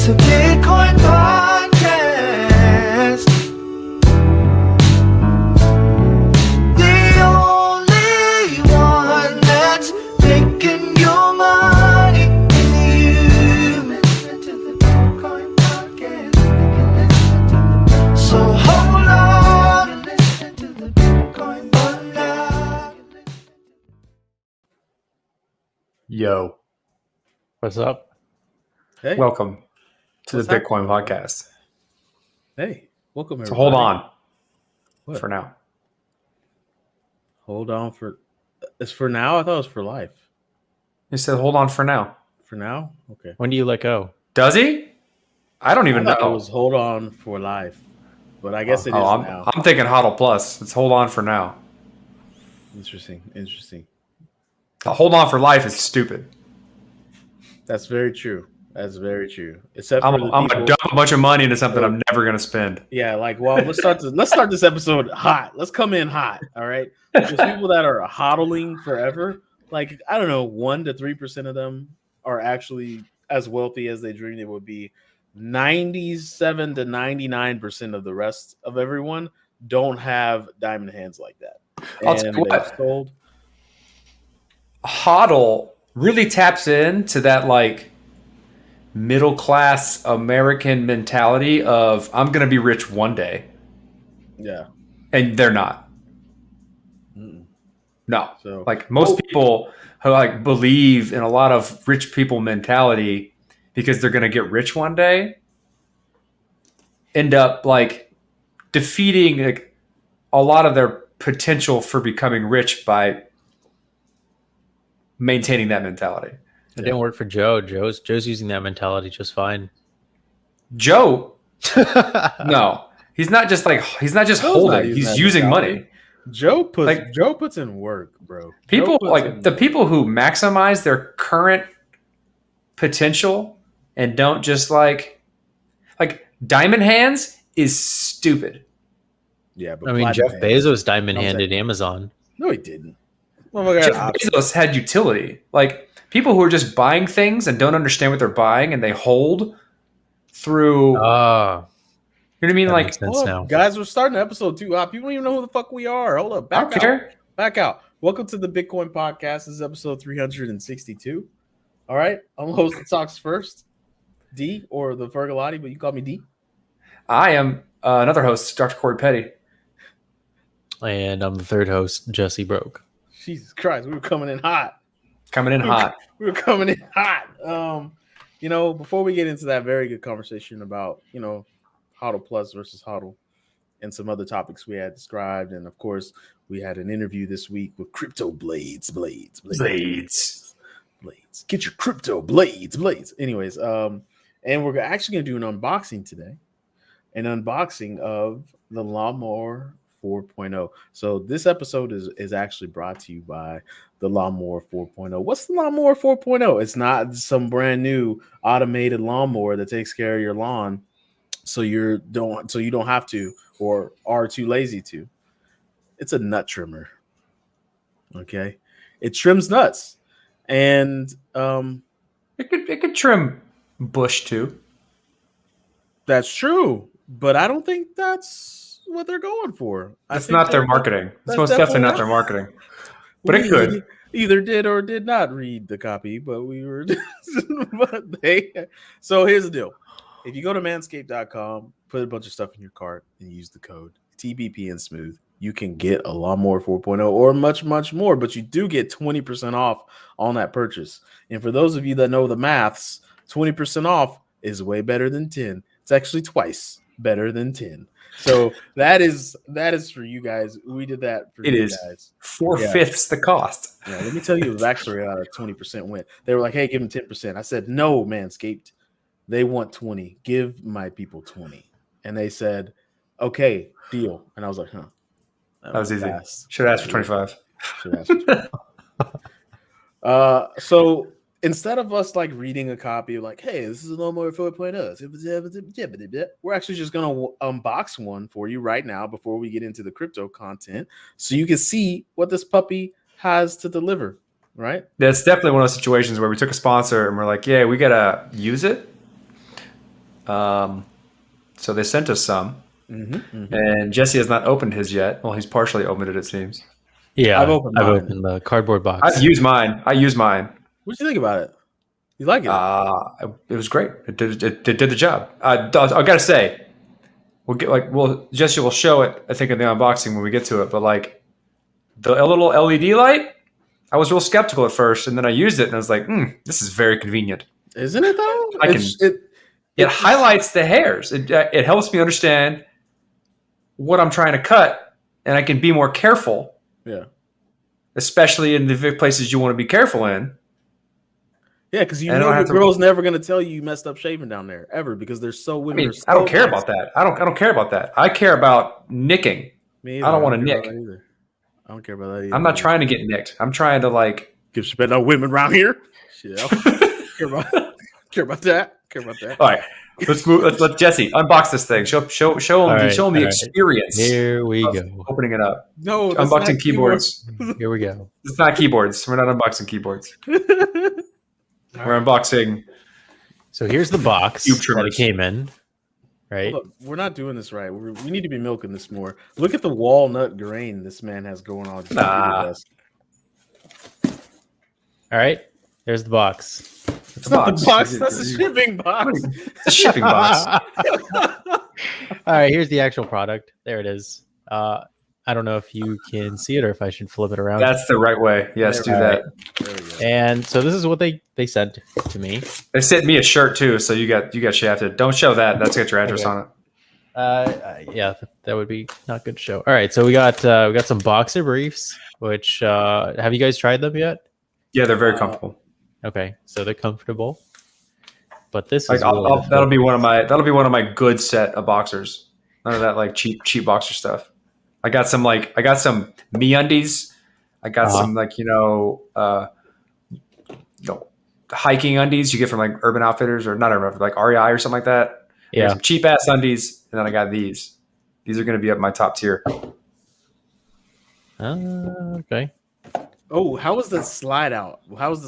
It's a Bitcoin podcast. The only one that's making your money is you. Listen to the Bitcoin podcast. So hold on and listen to the Bitcoin podcast. Yo, What's up? Hey, welcome to What's the Bitcoin podcast. hey, welcome everybody. So hold on What? for now. Hold on for. It's for now. I thought it was for life. He said hold on for now. For now, okay. When do you let go? Does he? I don't even I thought know. it was hold on for life, but I guess it is now. I'm thinking HODL Plus. It's hold on for now. Interesting. Hold on for life is stupid. That's very true. That's very true. Except I'm for the gonna people. dump a bunch of money into something I'm never gonna spend. Yeah, like, well, let's start this episode hot. Let's come in hot. All right. There's people that are hodling forever. Like, I don't know, 1 to 3% of them are actually as wealthy as they dreamed they would be. 97 to 99% of the rest of everyone don't have diamond hands like that. I'll tell you they've what. sold. HODL really taps into that like middle class American mentality of I'm gonna be rich one day, Yeah. and they're not. Mm-mm. No. So Like most people who like believe in a lot of rich people mentality because they're going to get rich one day end up like defeating like a lot of their potential for becoming rich by maintaining that mentality. It didn't work for Joe. Joe's using that mentality just fine. Joe, no, he's not just Joe's not holding, using he's that using mentality. money. Joe Like- puts in work, bro. People Joe puts like in the work. people who maximize their current potential and don't just like diamond hands is stupid. Yeah, but I mean, platinum Jeff hands- Bezos diamond I'm handed saying- Amazon. No, he didn't. Motherfucker had Jeff options. Bezos had utility. Like people who are just buying things and don't understand what they're buying and they hold through. Ah, You know what I mean? that Like makes sense Hold now. up, guys, we're starting episode 2. People don't even know who the fuck we are. Hold up, I don't care. back out. Welcome to the Bitcoin podcast. This is episode 362. All right, I'm the host that talks first, D, or the Fergalati, but you call me D. I am another host, Dr. Corey Petty. And I'm the third host, Jessie Broke. Jesus Christ, we were coming in hot. Coming in hot. We were coming in hot. Before we get into that very good conversation about, HODL Plus versus HODL and some other topics we had described. And of course, we had an interview this week with CryptoBlades. Blades. Get your CryptoBlades. Anyways, and we're actually going to do an unboxing today. An unboxing of the Lawnmower 4.0. So this episode is actually brought to you by the Lawnmower 4.0. What's the Lawnmower 4.0? It's not some brand new automated lawnmower that takes care of your lawn so you don't have to or are too lazy to. It's a nut trimmer. Okay? It trims nuts. And It could trim bush too. that's true, but I don't think that's what they're going for. That's not their marketing. That's that's most definitely not definitely their marketing. But it could. Either did or did not read the copy, but we were. So here's the deal: if you go to manscape.com, put a bunch of stuff in your cart, and use the code TPBNSMOOTH, you can get a Lawnmower 4.0 or much, much more. But you do get 20% off on that purchase. And for those of you that know the maths, 20% off is way better than 10. It's actually twice better than 10. So that is for you guys. We did that for It you is guys. 4/5 the cost. Yeah, let me tell you the backstory how that 20% went. They were like, hey, give them 10%. I said, no, Manscaped. They want 20. Give my people 20. And they said, okay, deal. And I was like, huh. That was easy. fast. Should ask for 25. Should ask for 25. So instead of us like reading a copy of like, hey, this is a Lawnmower 4.0, we're actually just going to unbox one for you right now before we get into the crypto content so you can see what this puppy has to deliver, right? That's definitely one of those situations where we took a sponsor and we're like, yeah, we got to use it. So they sent us some, Mm-hmm. and Jesse has not opened his yet. Well, he's partially opened it seems. Yeah, I've opened mine. opened the cardboard box. I've used mine. I use mine. What do you think about it? You like it? It was great. It did the job. I gotta say, Jesse will show it. I think in the unboxing when we get to it. But like the little LED light, I was real skeptical at first, and then I used it, and I was like, "This is very convenient." Isn't it though? It highlights the hairs. It helps me understand what I'm trying to cut, and I can be more careful. Yeah. Especially in the places you want to be careful in. Yeah, because you know your girl's never going to tell you messed up shaving down there ever because they're so women. I don't care about that. I don't care about that. I care about nicking. I don't want to nick. I don't care about that either. I'm not trying to get nicked. I'm trying to like give spit no women around here. Shit, I don't care about that. All right, let's move. Let's let Jesse unbox this thing. Show him the experience. Here we go. Opening it up. No, unboxing keyboards. Here we go. It's not keyboards. We're not unboxing keyboards. We're unboxing. So here's the box that it came in. Right. Look, we're not doing this right. We need to be milking this more. Look at the walnut grain this man has going on. All right. There's the box. It's not the box. That's the shipping box. It's a shipping box. All right. Here's the actual product. There it is. I don't know if you can see it or if I should flip it around. That's the right way. Yes, do that. There we go. And so this is what they sent to me. They sent me a shirt too, so you got shafted. Don't show that. That's got your address on it. Yeah, that would be not good to show. All right, so we got some boxer briefs. Which have you guys tried them yet? Yeah, they're very comfortable. Okay, so they're comfortable. But this like is that'll be one of my good set of boxers. None of that like cheap boxer stuff. I got some MeUndies. I got some hiking undies you get from like Urban Outfitters or not Urban Outfitters, like REI or something like that. Yeah, some cheap ass undies, and then I got these. These are going to be up my top tier. Okay. Oh, how was the slide out? Was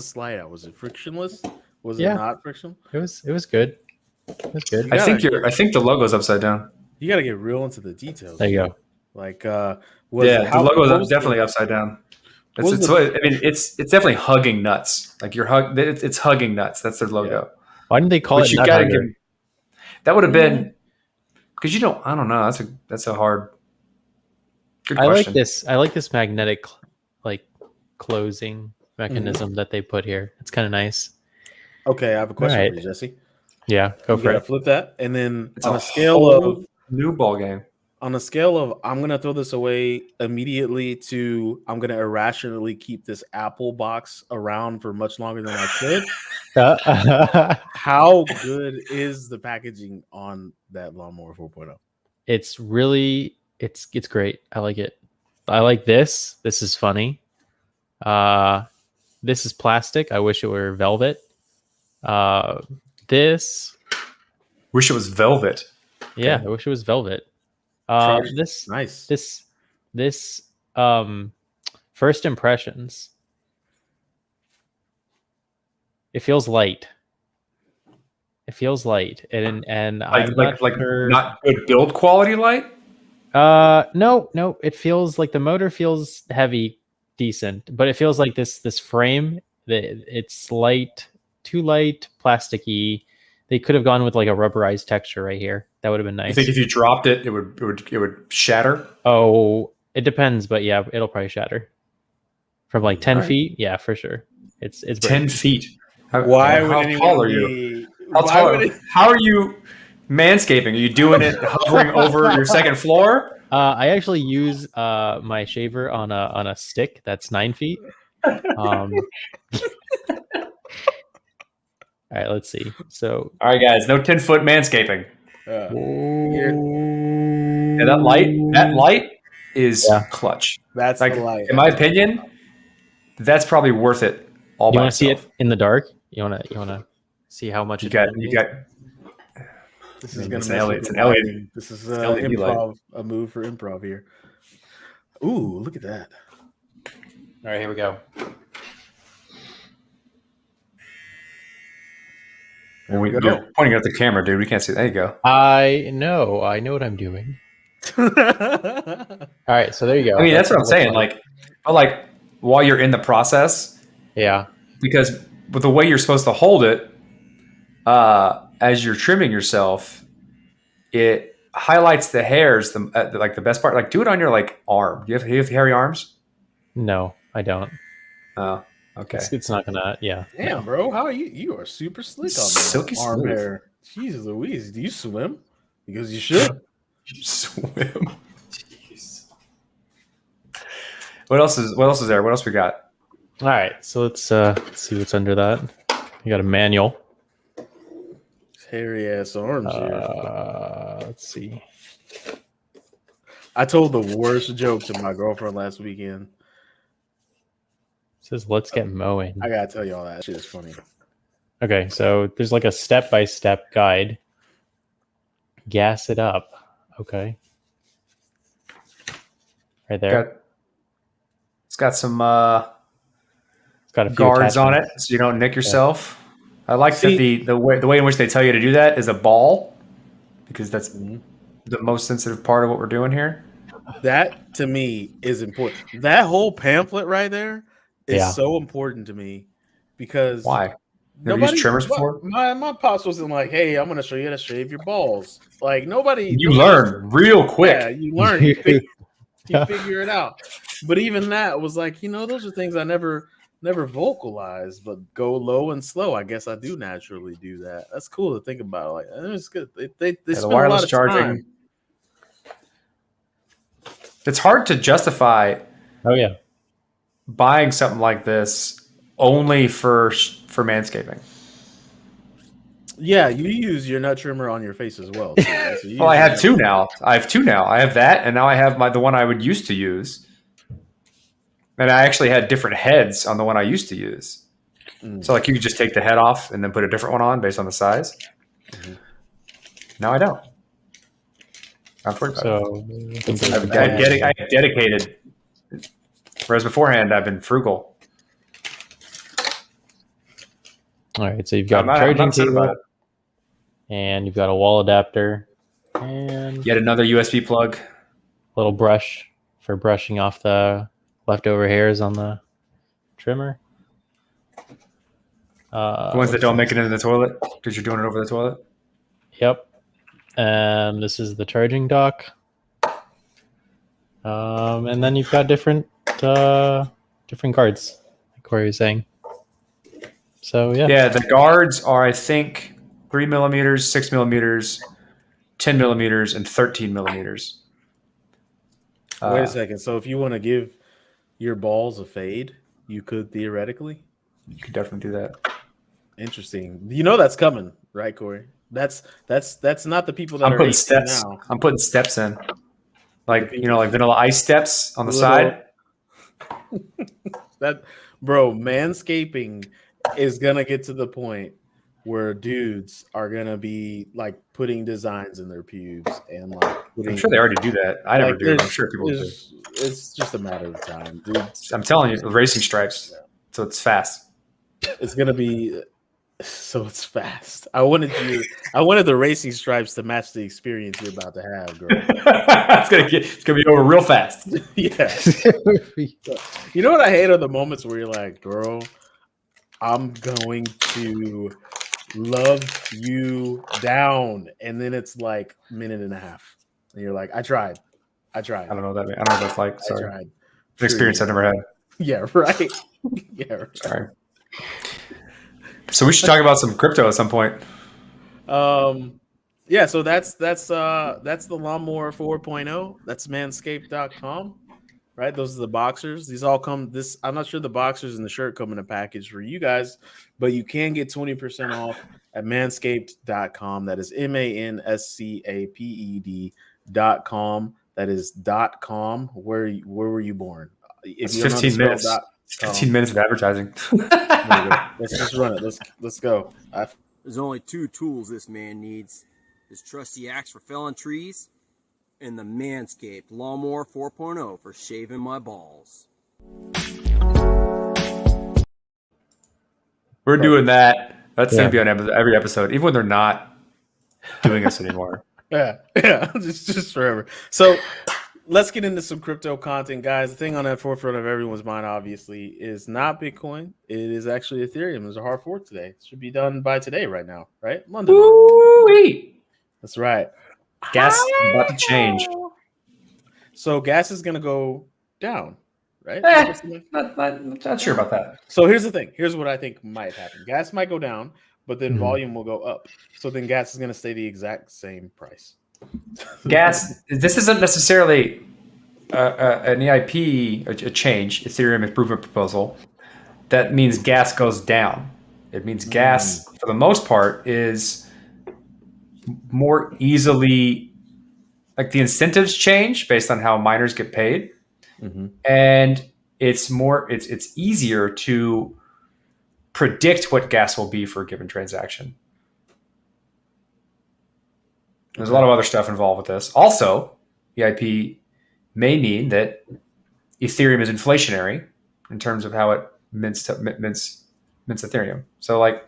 it frictionless? Was it not frictional? It was good. It was good. I think the logo's upside down. You got to get real into the details. There you go. Like, the logo is definitely upside down. It's definitely hugging nuts. Like it's hugging nuts. That's their logo. Yeah. Why didn't they call it? That would have been because I don't know. That's a hard. Good question. I like this magnetic, like closing mechanism that they put here. It's kind of nice. Okay, I have a question for you, Jesse. Yeah, go for it. Flip that, and then it's on a scale of new ball game. On a scale of I'm gonna throw this away immediately to I'm gonna irrationally keep this Apple box around for much longer than I could. How good is the packaging on that lawnmower 4.0? It's really it's great. I like it. I like this. This is funny. This is plastic. I wish it were velvet. This wish it was velvet. Yeah, I wish it was velvet. This nice. This first impressions. It feels light. And I'm not sure. Not good build quality light. No. It feels like the motor feels heavy, decent, but it feels like this frame that it's light, too light, plasticky. They could have gone with like a rubberized texture right here. That would have been nice. You think if you dropped it, it would shatter? Oh, it depends, but yeah, it'll probably shatter. From like 10 feet, yeah, for sure. It's 10 feet. How tall are you? How are you manscaping? Are you doing it hovering over your second floor? I actually use my shaver on a stick that's 9 feet. All right, let's see. So, all right, guys, no 10-foot manscaping. Yeah, that light is clutch. That's like, the light. In my opinion, that's probably worth it. You want to see it in the dark? You want to see how much you got? This is going to it's an LED. This is improv, a move for improv here. Ooh, look at that! All right, here we go. There we You're go. pointing at the camera, dude. We can't see. There you go. I know what I'm doing. All right, so there you go. I mean, that's what I'm Looks saying. But while you're in the process, yeah, because with the way you're supposed to hold it, as you're trimming yourself, it highlights the hairs. The best part. Like, do it on your arm. Do you have hairy arms? no, I don't. Oh, okay. It's not gonna. Yeah. Damn, no. bro, how are you? You are super slick on the Silky arm smooth. hair. Jesus Louise, do you swim? Because you should. Swim. Jeez. What else is there? What else we got? All right, so let's see what's under that. You got a manual. Hairy ass arms here. Let's see. I told the worst joke to my girlfriend last weekend. It says let's get mowing. I gotta tell y'all that shit is funny. Okay, so there's like a step-by-step guide. Gas it up. Okay. Right there. It's got some It's got a few guards on it, attachments. so you don't nick yourself. I like See- that the way in which they tell you to do that is a ball, because that's the most sensitive part of what we're doing here. That to me is important. That whole pamphlet right there is Yeah. so important to me because Why? Never used trimmers before? My pops wasn't like, "Hey, I'm going to show you how to shave your balls." Like nobody. You learn real quick. Yeah, you learn. You figure it out. But even that was like, those are things I never vocalized. But go low and slow. I guess I do naturally do that. That's cool to think about. Like it's good. They the spend a wireless lot of charging. time. It's hard to justify Oh yeah. buying something like this only for manscaping. Yeah, you use your nut trimmer on your face as well. So you Well, I use have your- two now. I have that, and now I have the one I would used to use. And I actually had different heads on the one I used to use. So you could just take the head off and then put a different one on based on the size. Now I don't. Not worried about it. So I'm dedicated. Whereas beforehand, I've been frugal. all right, so you've got I'm a not charging upset about cable, it. and you've got a wall adapter, and Yet another USB plug. a little brush for brushing off the leftover hairs on the trimmer. The ones that don't make it into the toilet because you're doing it over the toilet. Yep. This is the charging dock. And then you've got different guards, like Corey was saying. So yeah. Yeah, the guards are, I think, 3 millimeters, 6 millimeters, 10 millimeters, and 13 millimeters. Wait a second. So if you want to give your balls a fade, you could theoretically. You could definitely do that. Interesting. That's coming, right, Corey? That's not the people that I'm are putting 18 steps. now. I'm putting steps in, like Vanilla Ice steps on the Little- side. That bro, manscaping is gonna get to the point where dudes are gonna be like putting designs in their pubes and like putting. I'm sure they already do that. I never do. I'm sure people do. It's just a matter of time, dude. I'm telling you, the racing stripes. So it's fast. It's gonna be so it's fast. I wanted the racing stripes to match the experience you're about to have, girl. it's gonna be over real fast. Yeah. You know what I hate are the moments where you're like, girl, I'm going to love you down. And then it's like a minute and a half. And you're like, I tried. I don't know what that means. I don't know what that's like. I Sorry. tried. An experience I've never had. Yeah, right. Yeah, right. Sorry. So we should talk about some crypto at some point. Yeah, so that's the lawnmower 4.0. That's manscaped.com. Right? Those are the boxers. These all come I'm not sure the boxers and the shirt come in a package for you guys, but you can get 20% off at manscaped.com. That is manscaped.com. That is .com. Where were you born? If It's you don't know 15 how to minutes. spell 15 minutes of advertising. Let's just run it. Let's go. There's only two tools this man needs: his trusty axe for felling trees and the Manscaped Lawnmower 4.0 for shaving my balls. We're doing that That's going to be on every episode, even when they're not doing this anymore. Yeah, just forever. So let's get into some crypto content, guys. The thing on that forefront of everyone's mind, obviously, is not Bitcoin. It is actually Ethereum. There's a hard fork today. It should be done by today, right now, right? London. Woo-wee. That's right. Gas is about to change. So gas is going to go down, right? Not sure about that. So here's the thing. Here's what I think might happen. Gas might go down, but then Mhm. volume will go up. So then gas is going to stay the exact same price. Gas. This isn't necessarily an EIP, a change, Ethereum improvement proposal. That means gas goes down. It means gas, for the most part, is more easily, like the incentives change based on how miners get paid, and it's easier to predict what gas will be for a given transaction. There's a lot of other stuff involved with this. Also, EIP may mean that Ethereum is inflationary in terms of how it mints Ethereum. So, like,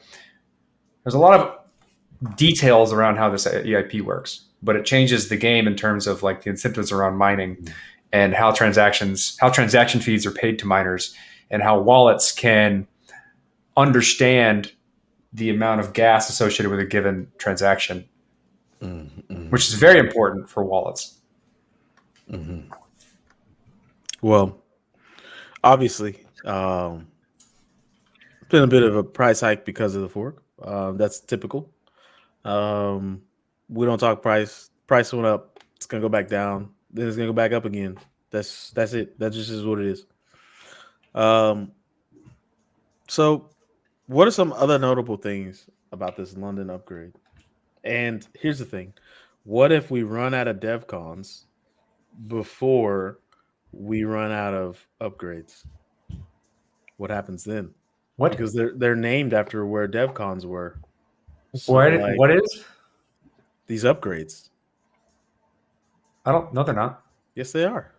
there's a lot of details around how this EIP works, but it changes the game in terms of like the incentives around mining and how transaction fees are paid to miners, and how wallets can understand the amount of gas associated with a given transaction, which is very important for wallets. Well, obviously, it's been a bit of a price hike because of the fork. That's typical. We don't talk price. Price went up. It's gonna go back down. Then it's gonna go back up again. That's it. That just is what it is. So, what are some other notable things about this London upgrade? And here's the thing: what if we run out of DevCons before we run out of upgrades? What happens then? What? Because they're named after where DevCons were. So, What is? these upgrades? I don't know. They're not. Yes, they are.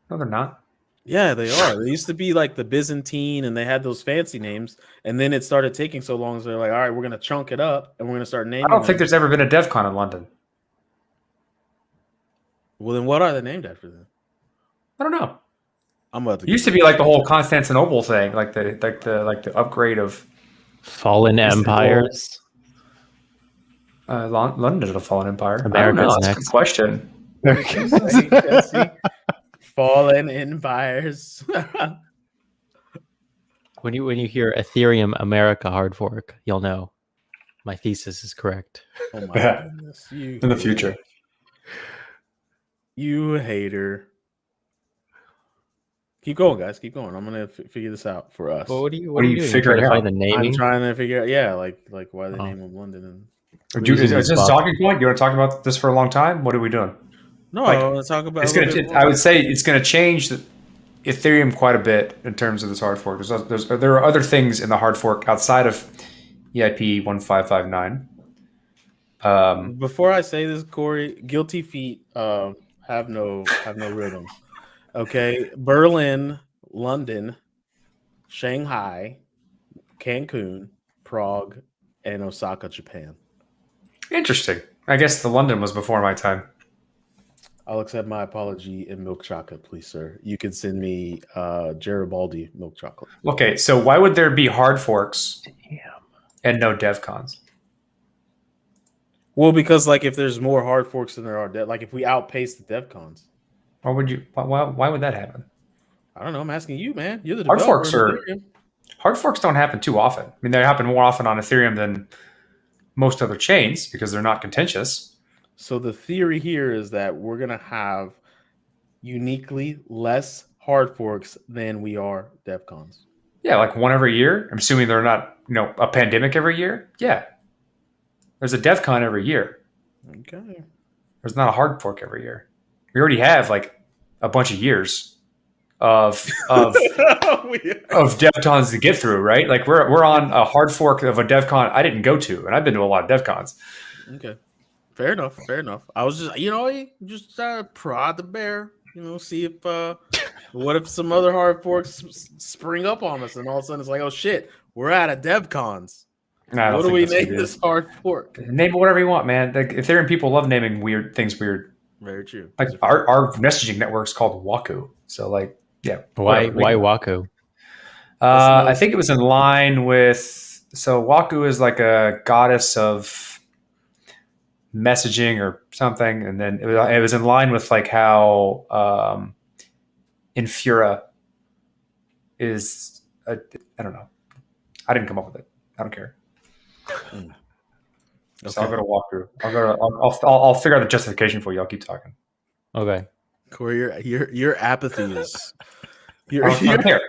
No, they're not. Yeah, they are. They used to be like the Byzantine, and they had those fancy names. And then it started taking so long, so they're like, all right, we're gonna chunk it up, and we're gonna start naming. I don't think them. there's ever been a DevCon in London. Well, then what are they named after then? I don't know. I'm about to. It used to be like the whole Constantinople thing, like the upgrade of Fallen empires. London is a fallen empire. America's I don't know. That's a next. good question. Jessie. Fallen empires. When you hear Ethereum America hard fork, you'll know my thesis is correct. Oh my goodness! You In the future. You hater. Keep going, guys. Keep going. I'm gonna figure this out for us. Well, what are you are you doing? figuring Trying to find out? the naming? I'm trying to figure out. Yeah, like why the Oh. name of London and. Is this a talking point? You want to talk about this for a long time? What are we doing? No, Like, I want to talk about. It's gonna. I would say it's going to change Ethereum quite a bit in terms of this hard fork. There are other things in the hard fork outside of EIP 1559. Before I say this, Corey, guilty feet have no rhythm. Okay, Berlin, London, Shanghai, Cancun, Prague, and Osaka, Japan. Interesting. I guess the London was before my time. I'll accept my apology in milk chocolate, please, sir. You can send me Garibaldi milk chocolate. Okay, so why would there be hard forks and no DevCons? Well, because like if there's more hard forks than there are like if we outpace the DevCons. Why would you? Why would that happen? I don't know. I'm asking you, man. You're the Hard developer forks of are Ethereum. hard forks don't happen too often. I mean, they happen more often on Ethereum than most other chains because they're not contentious. So the theory here is that we're gonna have uniquely less hard forks than we are DevCons. Yeah, like one every year. I'm assuming they're not, a pandemic every year. Yeah, there's a DevCon every year. Okay. There's not a hard fork every year. We already have like a bunch of years of DevCons to get through, right? Like we're on a hard fork of a DevCon I didn't go to, and I've been to a lot of DevCons. Okay. Fair enough. I was just, just prod the bear, see if What if some other hard forks spring up on us and all of a sudden it's like, oh shit, we're out of DevCons. No, I don't What do think we that's gonna name be this hard fork? Name it whatever you want, man. Like, Ethereum people love naming weird things weird. Very true. Like our messaging network's called Waku. So like, yeah. Why whatever. Waku? I think it was in line with. So Waku is like a goddess of messaging or something, and then it was in line with like how Infura is. I don't know. I didn't come up with it. I don't care. Okay. So I'll go to Waku. I'll figure out the justification for you. I'll keep talking. Okay. Corey, your apathy is. I don't care.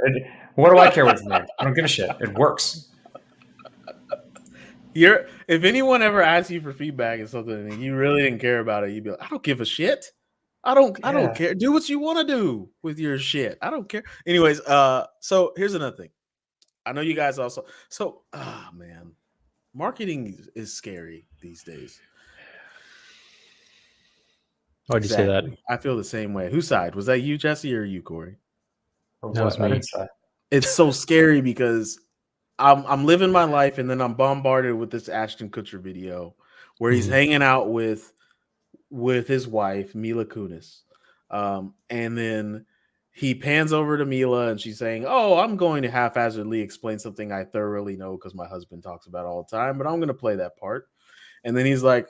What do I care what's named? I don't give a shit. It works. If anyone ever asks you for feedback and something and you really didn't care about it, you'd be like, I don't give a shit. I don't care. Do what you want to do with your shit. I don't care. Anyways, so here's another thing. I know you guys also. So, man, marketing is scary these days. Why'd you say that? I feel the same way. Whose side? Was that you, Jesse, or you, Corey? That was me. It's so scary because I'm living my life and then I'm bombarded with this Ashton Kutcher video where he's hanging out with his wife, Mila Kunis. And then he pans over to Mila and she's saying, oh, I'm going to haphazardly explain something I thoroughly know because my husband talks about it all the time, but I'm going to play that part. And then he's like,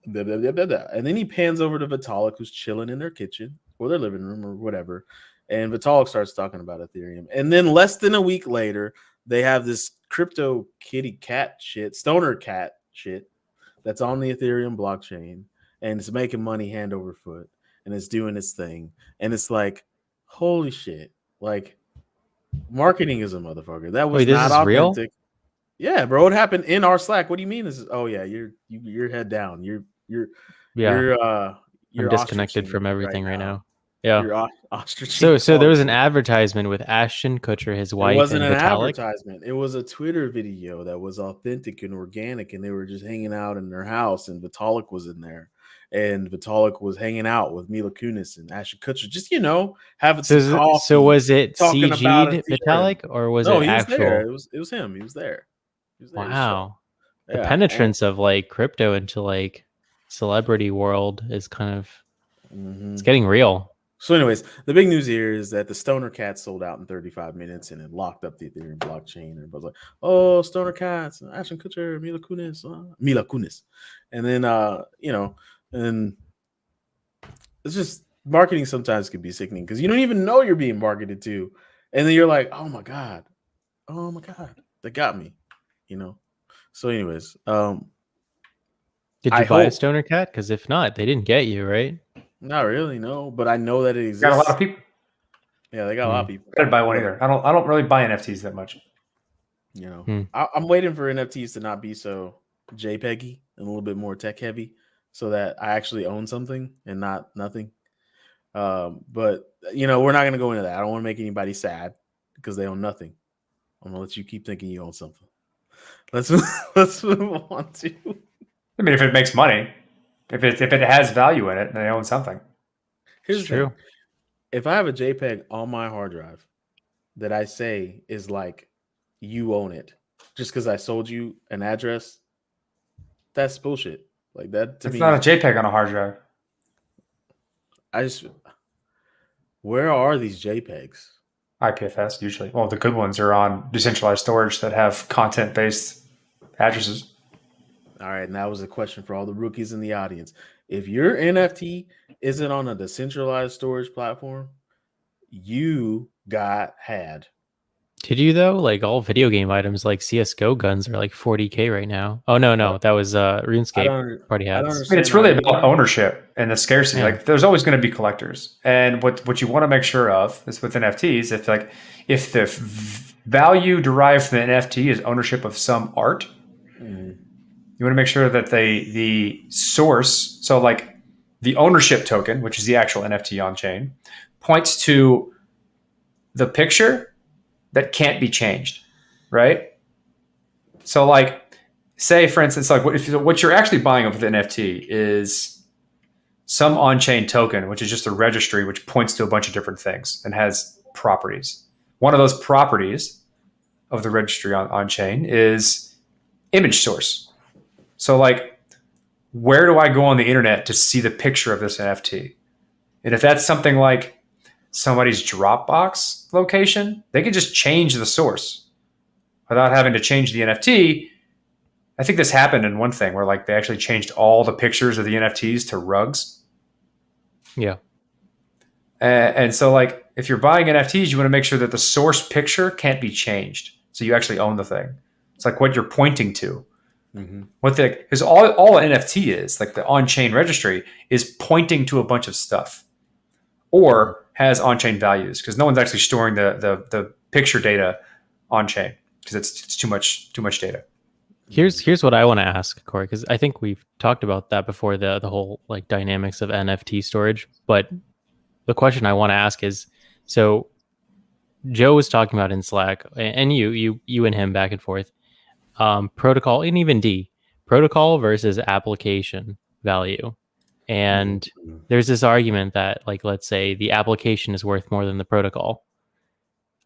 blah, blah, blah, blah, blah. And then he pans over to Vitalik, who's chilling in their kitchen or their living room or whatever. And Vitalik starts talking about Ethereum. And then less than a week later, they have this crypto kitty cat shit, stoner cat shit that's on the Ethereum blockchain. And it's making money hand over foot. And it's doing its thing. And it's like, holy shit. Like, marketing is a motherfucker. That was not authentic. Real? Yeah, bro. It happened in our Slack. What do you mean? This is, oh yeah, you're head down. You're disconnected from everything right now. Yeah. You're so there was an advertisement with Ashton Kutcher, his wife. It wasn't an advertisement. It was a Twitter video that was authentic and organic, and they were just hanging out in their house, and Vitalik was in there, and Vitalik was hanging out with Mila Kunis and Ashton Kutcher, just having some coffee. So was it CG'd Vitalik or was it actual? There. It was him. He was there. Wow. The penetrance of like crypto into like celebrity world is kind of it's getting real. So anyways, the big news here is that the Stoner Cats sold out in 35 minutes and it locked up the Ethereum blockchain. And everybody's like, oh, Stoner Cats, Ashton Kutcher, Mila Kunis. And then, and it's just marketing sometimes can be sickening because you don't even know you're being marketed to. And then you're like, oh my God, they got me, So anyways, did you buy a Stoner Cat? Because if not, they didn't get you, right? Not really, no. But I know that it exists. Got a lot of people. Yeah, they got a lot of people. I didn't buy one either. I don't really buy NFTs that much. I'm waiting for NFTs to not be so JPEG-y and a little bit more tech heavy, so that I actually own something and not nothing. But we're not gonna go into that. I don't want to make anybody sad because they own nothing. I'm gonna let you keep thinking you own something. Let's move on to. I mean, if it makes money, if it has value in it, then they own something. Here's true. If I have a JPEG on my hard drive that I say is like you own it, just because I sold you an address, that's bullshit. Like that. It's not a JPEG on a hard drive. Where are these JPEGs? IPFS usually. Well, the good ones are on decentralized storage that have content-based addresses. All right, and that was a question for all the rookies in the audience. If your NFT isn't on a decentralized storage platform, you got had. Did you though? Like all video game items like CS:GO guns are like 40K right now. Oh no, that was RuneScape party hats. It's really about ownership and the scarcity. Yeah. Like there's always going to be collectors, and what you want to make sure of is with NFTs, if the value derived from the NFT is ownership of some art. You want to make sure that the source, so like the ownership token, which is the actual NFT on chain, points to the picture that can't be changed, right? So like, say for instance, like what you're actually buying with the NFT is some on-chain token, which is just a registry which points to a bunch of different things and has properties. One of those properties of the registry on-chain is image source. So like, where do I go on the internet to see the picture of this NFT? And if that's something like somebody's Dropbox location, they can just change the source without having to change the NFT. I think this happened in one thing where like they actually changed all the pictures of the NFTs to rugs. Yeah. And so like if you're buying NFTs, you want to make sure that the source picture can't be changed. So you actually own the thing. It's like what you're pointing to. Because all an NFT is, like the on-chain registry, is pointing to a bunch of stuff or has on-chain values, because no one's actually storing the picture data on-chain because it's too much data. Here's what I want to ask, Corey, because I think we've talked about that before, the whole like dynamics of NFT storage. But the question I want to ask is, so Joe was talking about in Slack, and you and him back and forth, protocol, and even D, protocol versus application value. And there's this argument that, like, let's say the application is worth more than the protocol.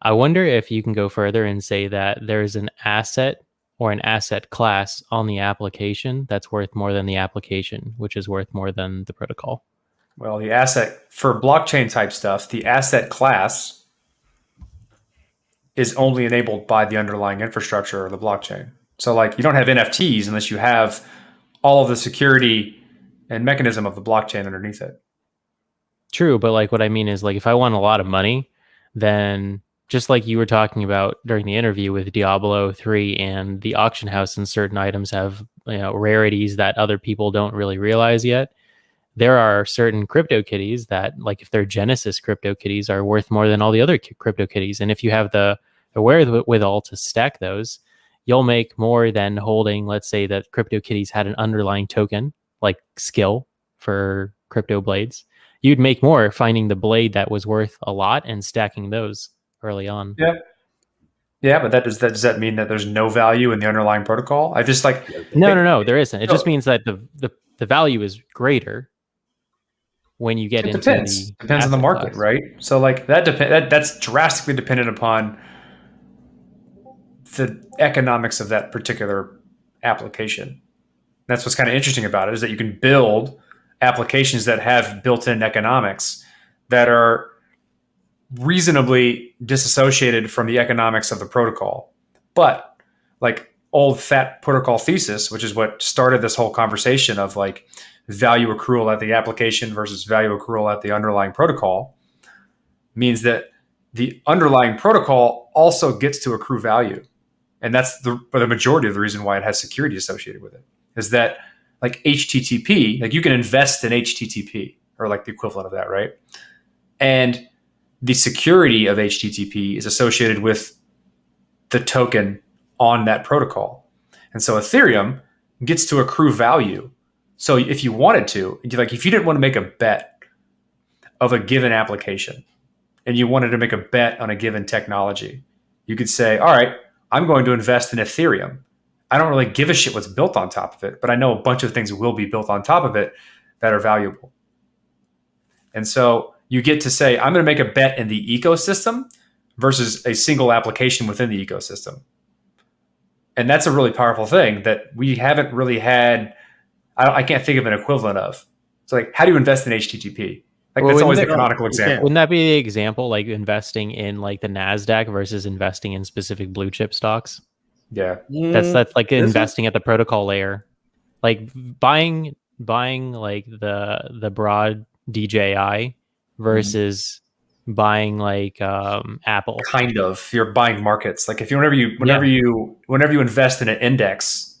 I wonder if you can go further and say that there's an asset or an asset class on the application that's worth more than the application, which is worth more than the protocol. Well, the asset for blockchain type stuff, the asset class is only enabled by the underlying infrastructure of the blockchain. So like you don't have NFTs unless you have all of the security and mechanism of the blockchain underneath it. True, but like what I mean is, like, if I want a lot of money, then just like you were talking about during the interview with Diablo 3 and the auction house, and certain items have, you know, rarities that other people don't really realize yet. There are certain CryptoKitties that, like, if they're Genesis CryptoKitties, are worth more than all the other CryptoKitties. And if you have the wherewithal to stack those, you'll make more than holding, let's say that CryptoKitties had an underlying token, like skill for CryptoBlades. You'd make more finding the blade that was worth a lot and stacking those early on. Yeah, but does that mean that there's no value in the underlying protocol? I just like No, there isn't. It just means that the value is greater when you get into depends on the market, class. right? So like that's drastically dependent upon the economics of that particular application. That's what's kind of interesting about it, is that you can build applications that have built-in economics that are reasonably disassociated from the economics of the protocol. But like old fat protocol thesis, which is what started this whole conversation of like value accrual at the application versus value accrual at the underlying protocol, means that the underlying protocol also gets to accrue value. And that's the majority of the reason why it has security associated with it, is that like HTTP, like you can invest in HTTP or like the equivalent of that, right? And the security of HTTP is associated with the token on that protocol. And so Ethereum gets to accrue value. So if you wanted to, like if you didn't want to make a bet of a given application and you wanted to make a bet on a given technology, you could say, all right, I'm going to invest in Ethereum. I don't really give a shit what's built on top of it, but I know a bunch of things will be built on top of it that are valuable. And so you get to say, I'm going to make a bet in the ecosystem versus a single application within the ecosystem. And that's a really powerful thing that we haven't really had. I can't think of an equivalent of. So like, how do you invest in HTTP? Like, that's always the canonical example. Wouldn't that be the example, like investing in like the NASDAQ versus investing in specific blue chip stocks? Yeah. That's like investing at the protocol layer. Like buying like the broad DJI versus buying like Apple. Kind of. You're buying markets. Like whenever you invest in an index,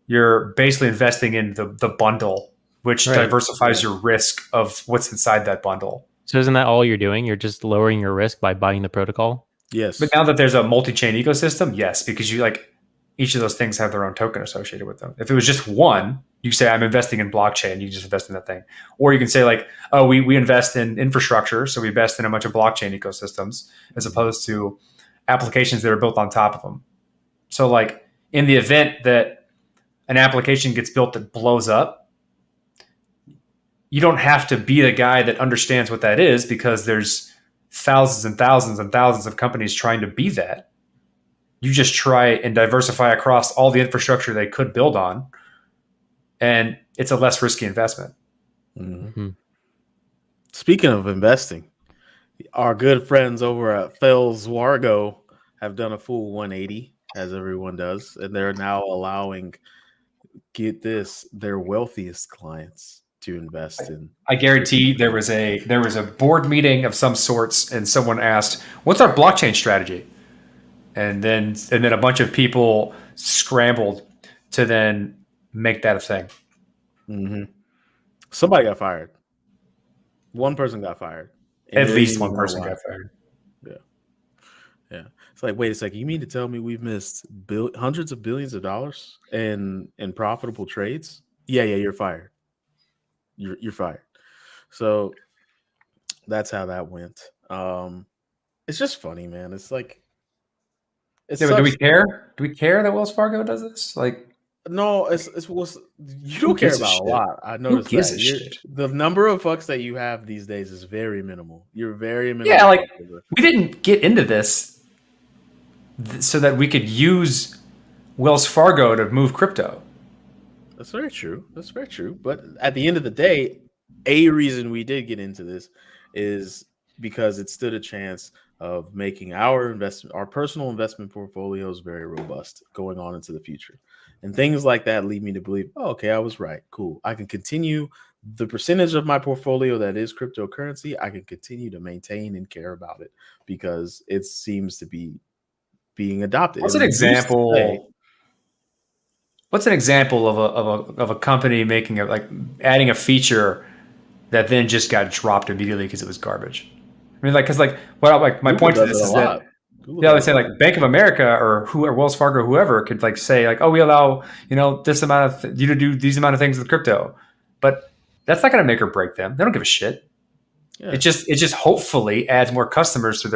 you're basically investing in the bundle, which diversifies your risk of what's inside that bundle. So isn't that all you're doing? You're just lowering your risk by buying the protocol? Yes. But now that there's a multi-chain ecosystem, yes, because you like each of those things have their own token associated with them. If it was just one, you say I'm investing in blockchain, you just invest in that thing. Or you can say like, oh, we invest in infrastructure, so we invest in a bunch of blockchain ecosystems as opposed to applications that are built on top of them. So like in the event that an application gets built that blows up, you don't have to be the guy that understands what that is, because there's thousands and thousands and thousands of companies trying to be that. You just try and diversify across all the infrastructure they could build on, and it's a less risky investment. Mhm. Speaking of investing, our good friends over at Fells Wargo have done a full 180, as everyone does, and they're now allowing, get this, their wealthiest clients to invest in. I guarantee there was a board meeting of some sorts, and someone asked, "What's our blockchain strategy?" And then a bunch of people scrambled to then make that a thing. Mm-hmm. Somebody got fired. One person got fired. And At they least didn't one even know person why. got fired. Yeah. It's like, wait a second. You mean to tell me we've missed hundreds of billions of dollars in profitable trades? Yeah, you're fired. You're fired. So that's how that went. It's just funny, man. It's like, it's Yeah, but do we such, care? Do we care that Wells Fargo does this? Like, no, you who don't care gives a about a shit? lot. I Who noticed gives that a shit? the number of fucks that you have these days is very minimal. You're very minimal. Yeah, like, we didn't get into this so that we could use Wells Fargo to move crypto. That's very true. That's very true. But at the end of the day, a reason we did get into this is because it stood a chance of making our personal investment portfolios very robust going on into the future. And things like that lead me to believe, oh, okay, I was right. Cool. I can continue the percentage of my portfolio that is cryptocurrency. I can continue to maintain and care about it because it seems to be being adopted. What's an example? What's an example of a company making adding a feature that then just got dropped immediately because it was garbage? I mean, my point to this is that, yeah, let's say like Bank of America or Wells Fargo, whoever could say like, oh, we allow this amount of you to do these amount of things with crypto, but that's not going to make or break them. They don't give a shit. Yeah. It just hopefully adds more customers to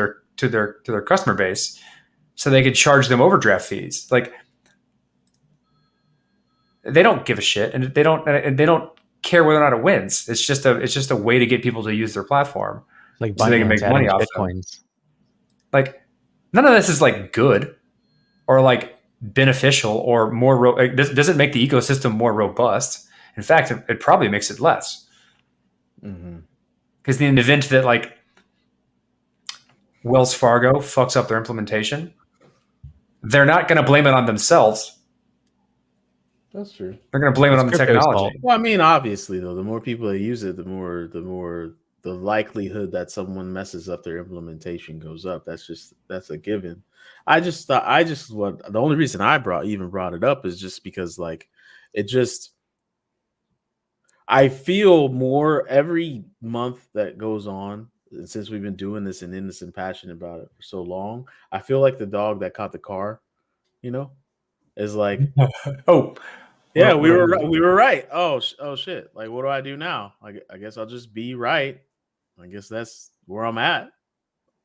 their customer base, so they could charge them overdraft fees. Like, they don't give a shit, and they don't care whether or not it wins. It's just a way to get people to use their platform, like so they can make money off Bitcoins. Like, none of this is like good or like beneficial or more. It doesn't make the ecosystem more robust. In fact, it probably makes it less. Because in the event that like Wells Fargo fucks up their implementation, they're not going to blame it on themselves. That's true. They're going to blame it on the technology. Well, I mean, obviously, though, the more people that use it, the more the likelihood that someone messes up their implementation goes up. That's a given. The only reason I brought it up is just because like I feel more every month that goes on, and since we've been doing this and in this and passionate about it for so long, I feel like the dog that caught the car, is like, oh. Yeah, we were right. Oh shit! Like, what do I do now? I guess I'll just be right. I guess that's where I'm at.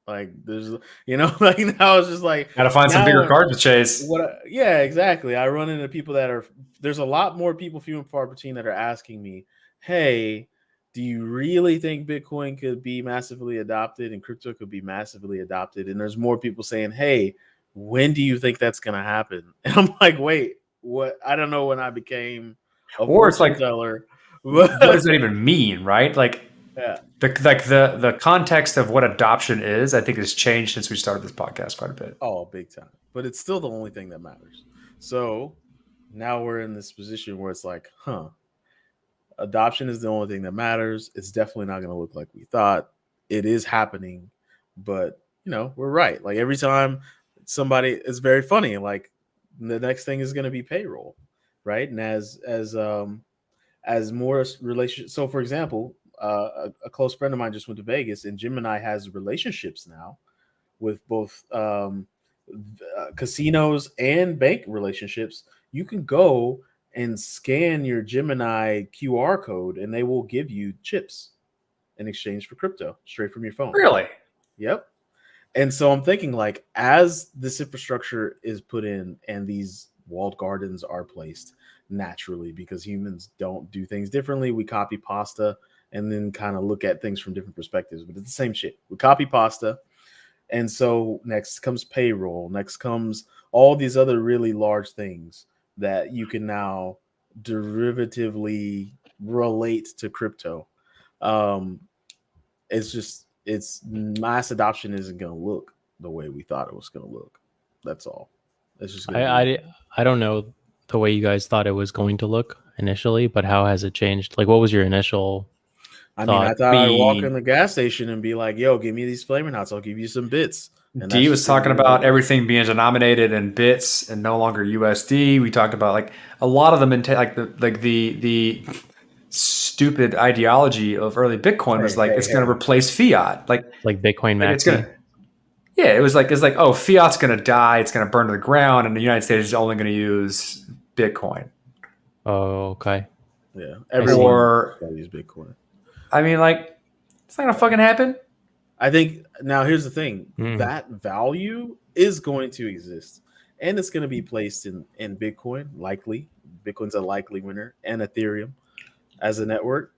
Like, there's, like, now it's just like, gotta find some bigger cards to chase. Yeah, exactly. I run into people there's a lot more people, few and far between, that are asking me, "Hey, do you really think Bitcoin could be massively adopted and crypto could be massively adopted?" And there's more people saying, "Hey, when do you think that's gonna happen?" And I'm like, wait. What? I don't know when I became a fortune teller. What does that even mean, right? Like, yeah, the context of what adoption is, I think, has changed since we started this podcast quite a bit. Oh, big time. But it's still the only thing that matters. So now we're in this position where it's like, adoption is the only thing that matters. It's definitely not going to look like we thought. It is happening, but we're right. Like, every time it's very funny. Like, the next thing is going to be payroll, right? And as more relationships. So, for example, a close friend of mine just went to Vegas, and Gemini has relationships now with both casinos and bank relationships. You can go and scan your Gemini QR code, and they will give you chips in exchange for crypto straight from your phone. Really? Yep. And so I'm thinking, like, as this infrastructure is put in and these walled gardens are placed naturally, because humans don't do things differently, we copy pasta and then kind of look at things from different perspectives. But it's the same shit. We copy pasta. And so next comes payroll. Next comes all these other really large things that you can now derivatively relate to crypto. It's mass adoption isn't going to look the way we thought it was going to look. That's all. It's just I don't know the way you guys thought it was going to look initially, but how has it changed? Like, what was your initial? I thought I'd walk in the gas station and be like, "Yo, give me these flaming hots. I'll give you some bits." And D was talking about everything being denominated in bits and no longer USD. We talked about like a lot of them in the stupid ideology of early Bitcoin was like it's going to replace fiat, like Bitcoin Maxi. It's gonna, yeah, it's like oh, fiat's going to die, it's going to burn to the ground, and the United States is only going to use Bitcoin. Oh, okay. Yeah, everyone going to use Bitcoin. I mean, like, it's not going to fucking happen. I think now here's the thing. That value is going to exist, and it's going to be placed in Bitcoin, likely. Bitcoin's a likely winner, and Ethereum as a network.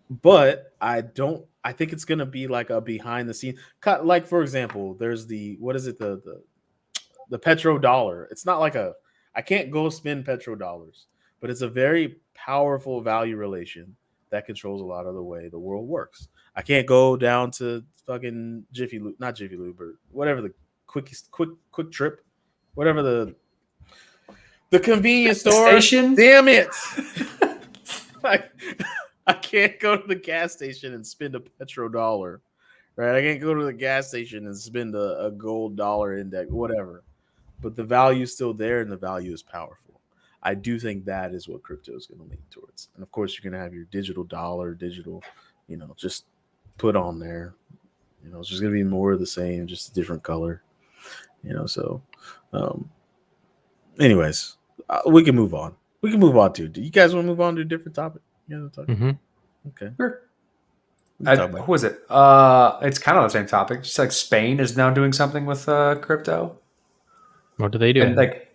But I think it's going to be like a behind the scenes. Like, for example, there's the petrodollar. It's not like I can't go spend petrodollars, but it's a very powerful value relation that controls a lot of the way the world works. I can't go down to fucking Jiffy Lube, not Jiffy Lube, but whatever the quick trip, whatever the convenience store. Station? Damn it! I can't go to the gas station and spend a petrodollar, right? I can't go to the gas station and spend a gold dollar index, whatever. But the value is still there, and the value is powerful. I do think that is what crypto is going to lean towards. And of course, you're going to have your digital dollar, just put on there. It's just going to be more of the same, just a different color. So anyways, we can move on. We can move on to. Do you guys want to move on to a different topic? Okay. Sure. Who was it? It's kind of the same topic. Just like Spain is now doing something with crypto. What do they do? And like,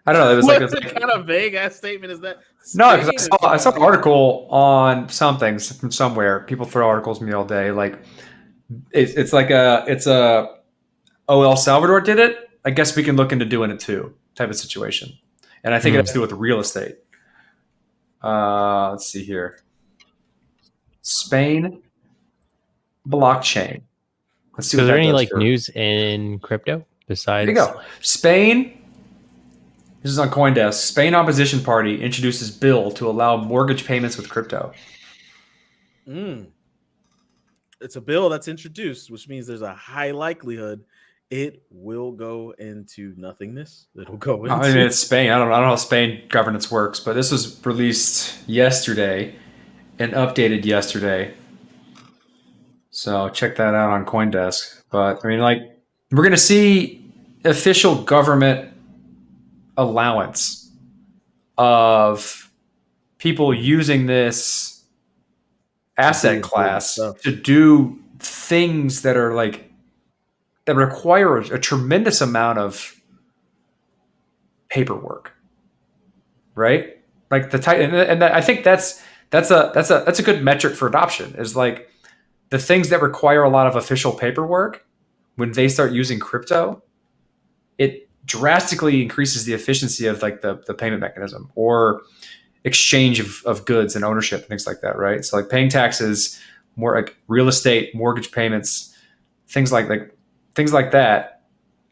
I don't know. It was what like kind of vague ass statement is that? No, because I saw an article on something from somewhere. People throw articles at me all day. Like it's a El Salvador did it. I guess we can look into doing it too, type of situation. And I think it has to do with real estate. Let's see here. Spain blockchain. Let's see. So is there any news in crypto besides? There you go. Spain. This is on CoinDesk. Spain opposition party introduces bill to allow mortgage payments with crypto. It's a bill that's introduced, which means there's a high likelihood it will go into nothingness. It'll go into. I mean, it's Spain. I don't know how Spain governance works, but this was released yesterday and updated yesterday. So check that out on CoinDesk. But I mean, like, we're going to see official government allowance of people using this asset class to do things that are like that require a tremendous amount of paperwork, right? Like the type, and I think that's a good metric for adoption is like the things that require a lot of official paperwork. When they start using crypto, it drastically increases the efficiency of like the payment mechanism or exchange of goods and ownership and things like that, right? So like paying taxes, more like real estate, mortgage payments, things like that.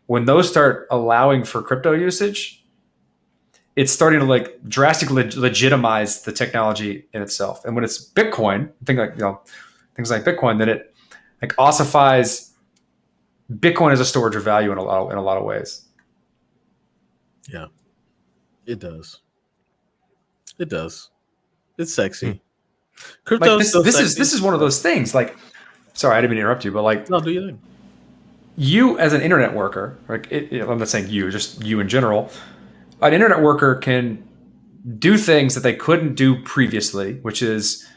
When those start allowing for crypto usage, it's starting to like drastically legitimize the technology in itself. And when it's Bitcoin, things like Bitcoin, then it like ossifies Bitcoin as a storage of value in a lot of ways. Yeah, it does. It does. It's sexy. Crypto. Like this is one of those things. Like, sorry, I didn't mean to interrupt you, but like, no, do you think? You as an internet worker, like I'm not saying you, just you in general, an internet worker can do things that they couldn't do previously, which is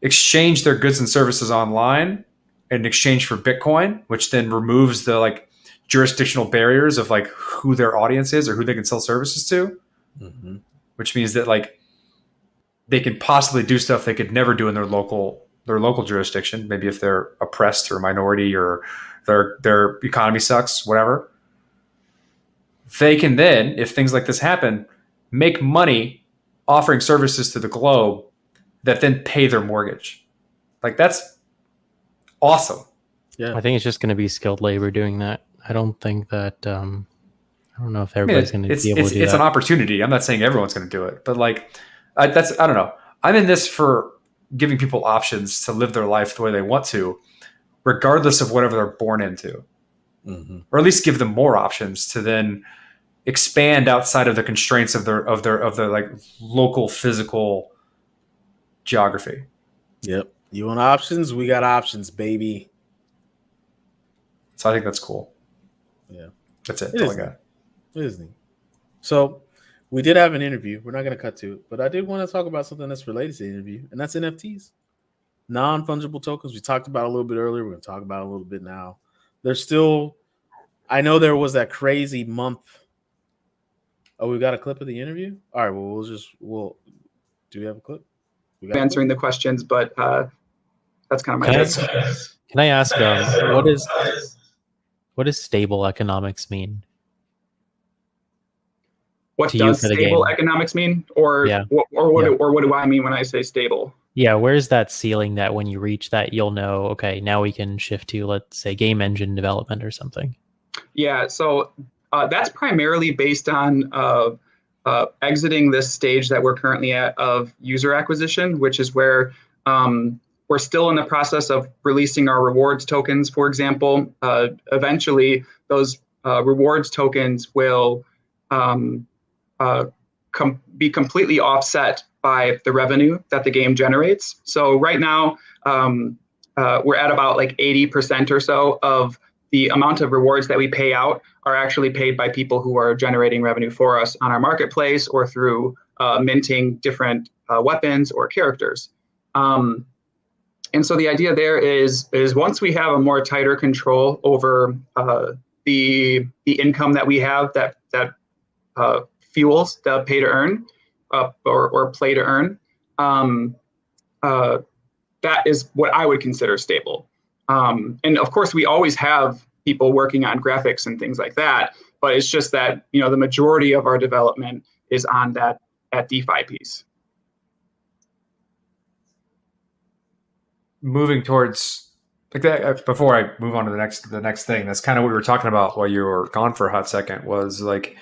exchange their goods and services online in exchange for Bitcoin, which then removes the like jurisdictional barriers of like who their audience is or who they can sell services to, which means that like they can possibly do stuff they could never do in their local jurisdiction. Maybe if they're oppressed or minority or their economy sucks, whatever. They can then, if things like this happen, make money offering services to the globe that then pay their mortgage. Like, that's awesome. Yeah. I think it's just going to be skilled labor doing that. I don't think that. I don't know if everybody's going to be able to do it's that. an opportunity. I'm not saying everyone's going to do it, but like, I don't know. I'm in this for giving people options to live their life the way they want to, regardless of whatever they're born into, or at least give them more options to then expand outside of the constraints of their like local physical geography. Yep. You want options? We got options, baby. So I think that's cool. Yeah. That's it. It That's all I is got. It is neat. So we did have an interview. We're not going to cut to it, but I did want to talk about something that's related to the interview, and that's NFTs. Non-fungible tokens. We talked about a little bit earlier. We're going to talk about it a little bit now. There's still, I know there was that crazy month. Oh, we got a clip of the interview? All right, well, do we have a clip? We got answering the questions, but that's kind of my Can take. Can I ask, what does stable economics mean? What to you does for the stable game? economics mean, or Yeah. what do I mean when I say stable? Yeah, where's that ceiling that when you reach that, you'll know, okay, now we can shift to, let's say, game engine development or something? Yeah, so that's primarily based on exiting this stage that we're currently at of user acquisition, which is where we're still in the process of releasing our rewards tokens, for example. Eventually, those rewards tokens will be completely offset by the revenue that the game generates. So right now, we're at about like 80% or so of the amount of rewards that we pay out are actually paid by people who are generating revenue for us on our marketplace or through minting different weapons or characters. And so the idea there is once we have a more tighter control over the income that we have that fuels the pay to earn or play to earn, that is what I would consider stable. And of course, we always have people working on graphics and things like that, but it's just that, you know, the majority of our development is on that DeFi piece. Moving towards like that, before I move on to the next thing, that's kind of what we were talking about while you were gone for a hot second, was like,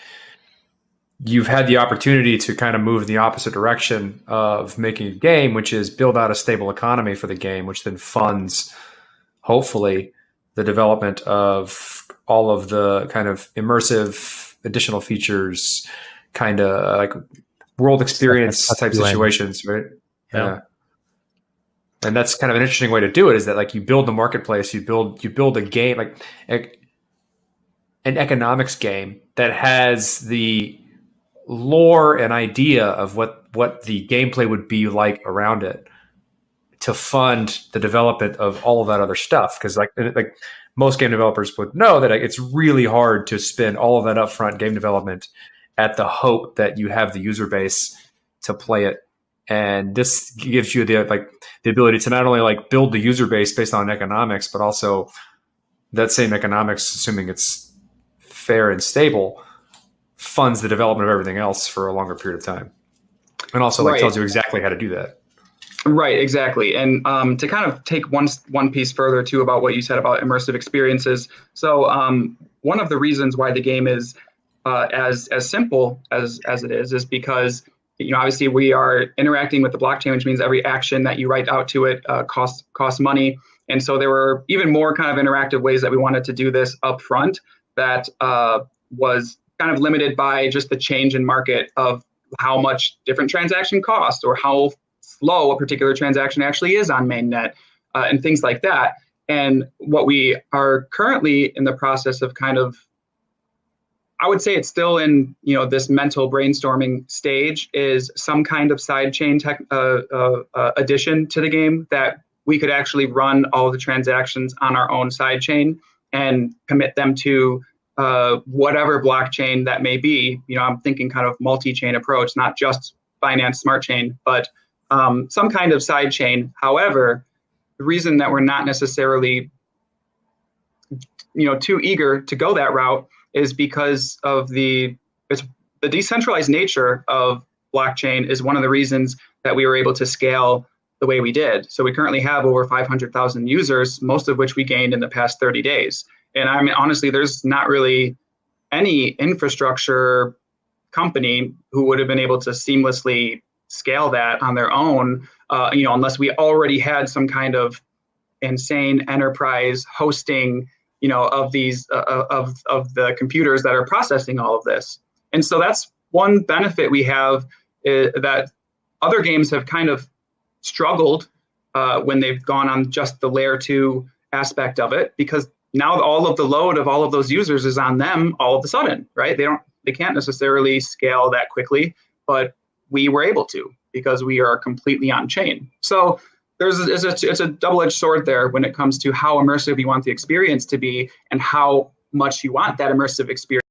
you've had the opportunity to kind of move in the opposite direction of making a game, which is build out a stable economy for the game, which then funds, hopefully, the development of all of the kind of immersive additional features, kind of like world experience type situations, right? Yeah. And that's kind of an interesting way to do it, is that like you build the marketplace, you build a game, like an economics game that has the lore and idea of what the gameplay would be like around it, to fund the development of all of that other stuff. Because like most game developers would know that it's really hard to spend all of that upfront game development at the hope that you have the user base to play it. And this gives you the ability to not only like build the user base based on economics, but also that same economics, assuming it's fair and stable, funds the development of everything else for a longer period of time. And also like tells you exactly how to do that. Right, exactly. And to kind of take one piece further too about what you said about immersive experiences. So one of the reasons why the game is as simple as it is because, you know, obviously we are interacting with the blockchain, which means every action that you write out to it costs money. And so there were even more kind of interactive ways that we wanted to do this up front that was kind of limited by just the change in market of how much different transaction cost or how slow a particular transaction actually is on mainnet and things like that. And what we are currently in the process of kind of, I would say it's still in, you know, this mental brainstorming stage, is some kind of sidechain addition to the game that we could actually run all the transactions on our own sidechain and commit them to whatever blockchain that may be. You know, I'm thinking kind of multi-chain approach, not just Binance Smart Chain, but some kind of side chain. However, the reason that we're not necessarily too eager to go that route is because of the decentralized nature of blockchain is one of the reasons that we were able to scale the way we did. So we currently have over 500,000 users, most of which we gained in the past 30 days. And I mean, honestly, there's not really any infrastructure company who would have been able to seamlessly scale that on their own, unless we already had some kind of insane enterprise hosting, of these of the computers that are processing all of this. And so that's one benefit we have, that other games have kind of struggled when they've gone on just the layer 2 aspect of it, because now all of the load of all of those users is on them all of a sudden, right? They can't necessarily scale that quickly, but we were able to because we are completely on chain. So it's a double-edged sword there when it comes to how immersive you want the experience to be and how much you want that immersive experience.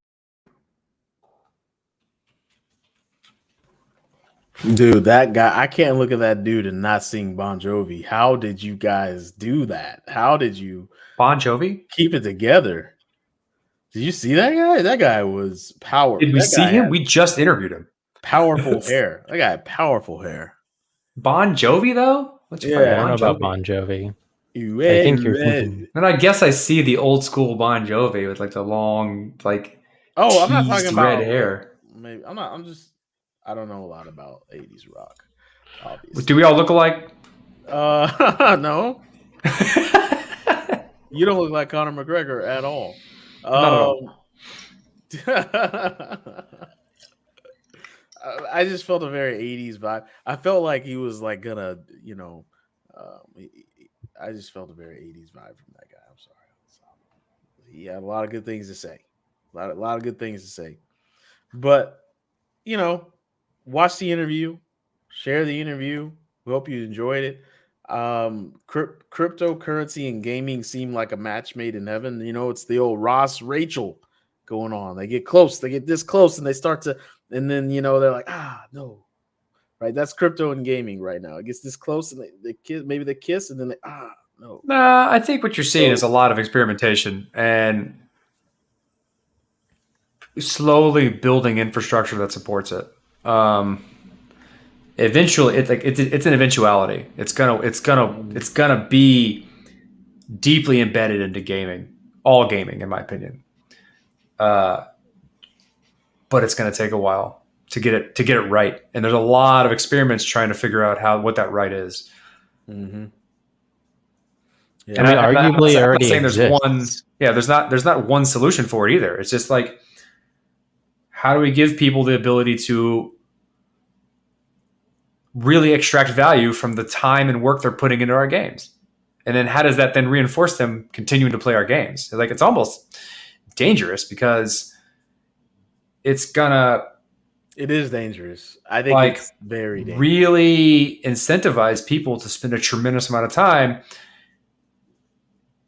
Dude, that guy, I can't look at that dude and not sing Bon Jovi. How did you guys do that? How did you Bon Jovi? keep it together? Did you see that guy? That guy was powerful. Did we see him? We just interviewed him. Powerful hair. That guy had powerful hair. Bon Jovi, though? What's your I don't know about Bon Jovi. I think you're thinking. And I guess I see the old school Bon Jovi with like the long, like, Oh, I'm not teased talking about red hair. Maybe I don't know a lot about 80s rock. Obviously. Do we all look alike? No. You don't look like Conor McGregor at all. I just felt a very 80s vibe. I felt like he was like gonna, I just felt a very 80s vibe from that guy. I'm sorry. He had a lot of good things to say. A lot of good things to say. But, watch the interview, share the interview. We hope you enjoyed it. Cryptocurrency and gaming seem like a match made in heaven. It's the old Ross Rachel going on. They get close, they get this close, and they start to, and then they're like, no, right? That's crypto and gaming right now. It gets this close, and they kiss, maybe they kiss, and then they no. Nah, I think what you're seeing is a lot of experimentation and slowly building infrastructure that supports it. Eventually, it's an eventuality. It's gonna be deeply embedded into gaming, all gaming, in my opinion. But it's gonna take a while to get it right. And there's a lot of experiments trying to figure out what that right is. Mm-hmm. Yeah. And arguably I'm already saying exists. there's not one solution for it either. It's just like, how do we give people the ability to really extract value from the time and work they're putting into our games? And then how does that then reinforce them continuing to play our games? Like, it's almost dangerous because it is dangerous. I think it's very dangerous. Really incentivize people to spend a tremendous amount of time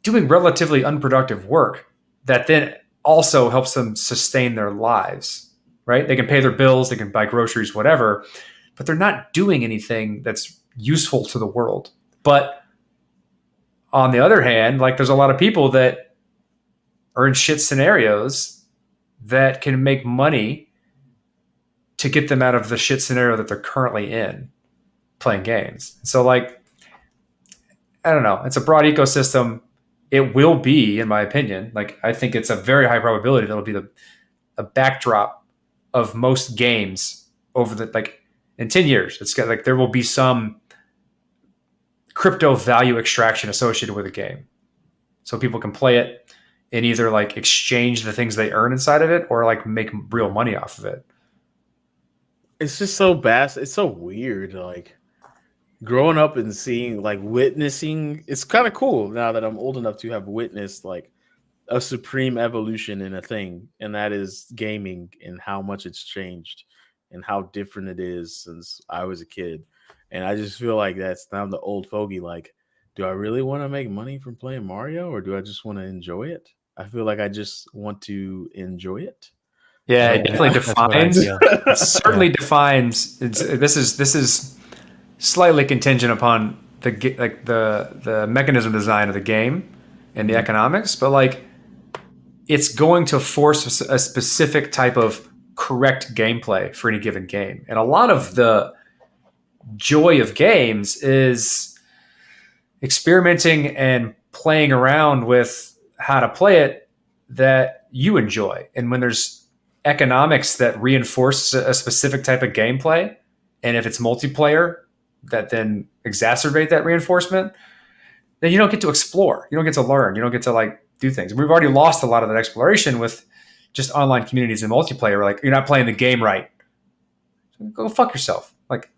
doing relatively unproductive work that then also helps them sustain their lives, right? They can pay their bills, they can buy groceries, whatever, but they're not doing anything that's useful to the world. But on the other hand, like, there's a lot of people that are in shit scenarios that can make money to get them out of the shit scenario that they're currently in playing games. So, like, I don't know. It's a broad ecosystem. It will be, in my opinion, like, I think it's a very high probability that'll be a backdrop of most games over in 10 years. It's got, like, there will be some crypto value extraction associated with a game. So people can play it and either like exchange the things they earn inside of it or like make real money off of it. It's just so vast. It's so weird. Like, growing up and seeing, like, witnessing, it's kind of cool now that I'm old enough to have witnessed like a supreme evolution in a thing, and that is gaming, and how much it's changed and how different it is since I was a kid. And I just feel like now I'm the old fogey. Like, do I really want to make money from playing Mario, or do I just want to enjoy it? I feel like I just want to enjoy it. Yeah, it definitely defines. It certainly defines. This is slightly contingent upon the mechanism design of the game and the economics, but like it's going to force a specific type of correct gameplay for any given game. And a lot of the joy of games is experimenting and playing around with how to play it that you enjoy. And when there's economics that reinforce a specific type of gameplay, and if it's multiplayer that then exacerbate that reinforcement, then you don't get to explore. You don't get to learn. You don't get to like do things. We've already lost a lot of that exploration with just online communities and multiplayer. Like, you're not playing the game right. Go fuck yourself. Like,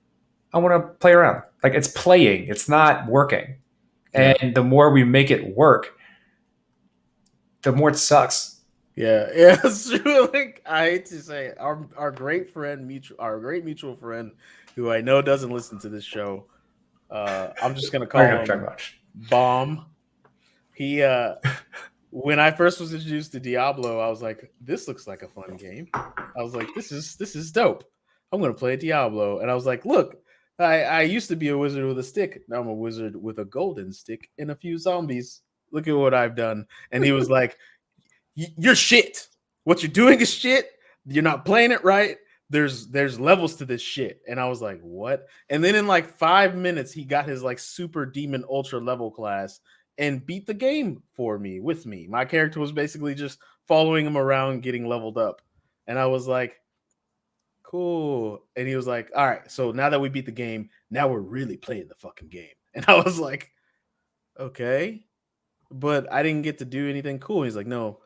I want to play around. Like, it's playing. It's not working. And the more we make it work, the more it sucks. Yeah, it's true. Like, I hate to say it, our great mutual friend, who I know doesn't listen to this show. I'm just gonna call him Bomb. He when I first was introduced to Diablo, I was like, this looks like a fun game. I was like, this is dope. I'm gonna play Diablo. And I was like, look, I used to be a wizard with a stick. Now I'm a wizard with a golden stick and a few zombies. Look at what I've done. And he was like, you're shit. What you're doing is shit. You're not playing it right. There's levels to this shit. And I was like, what? And then in like 5 minutes, he got his like super demon ultra level class and beat the game for me with me. My character was basically just following him around, getting leveled up. And I was like, cool. And he was like, all right, so now that we beat the game, now we're really playing the fucking game. And I was like, okay, but I didn't get to do anything cool. He's like, no,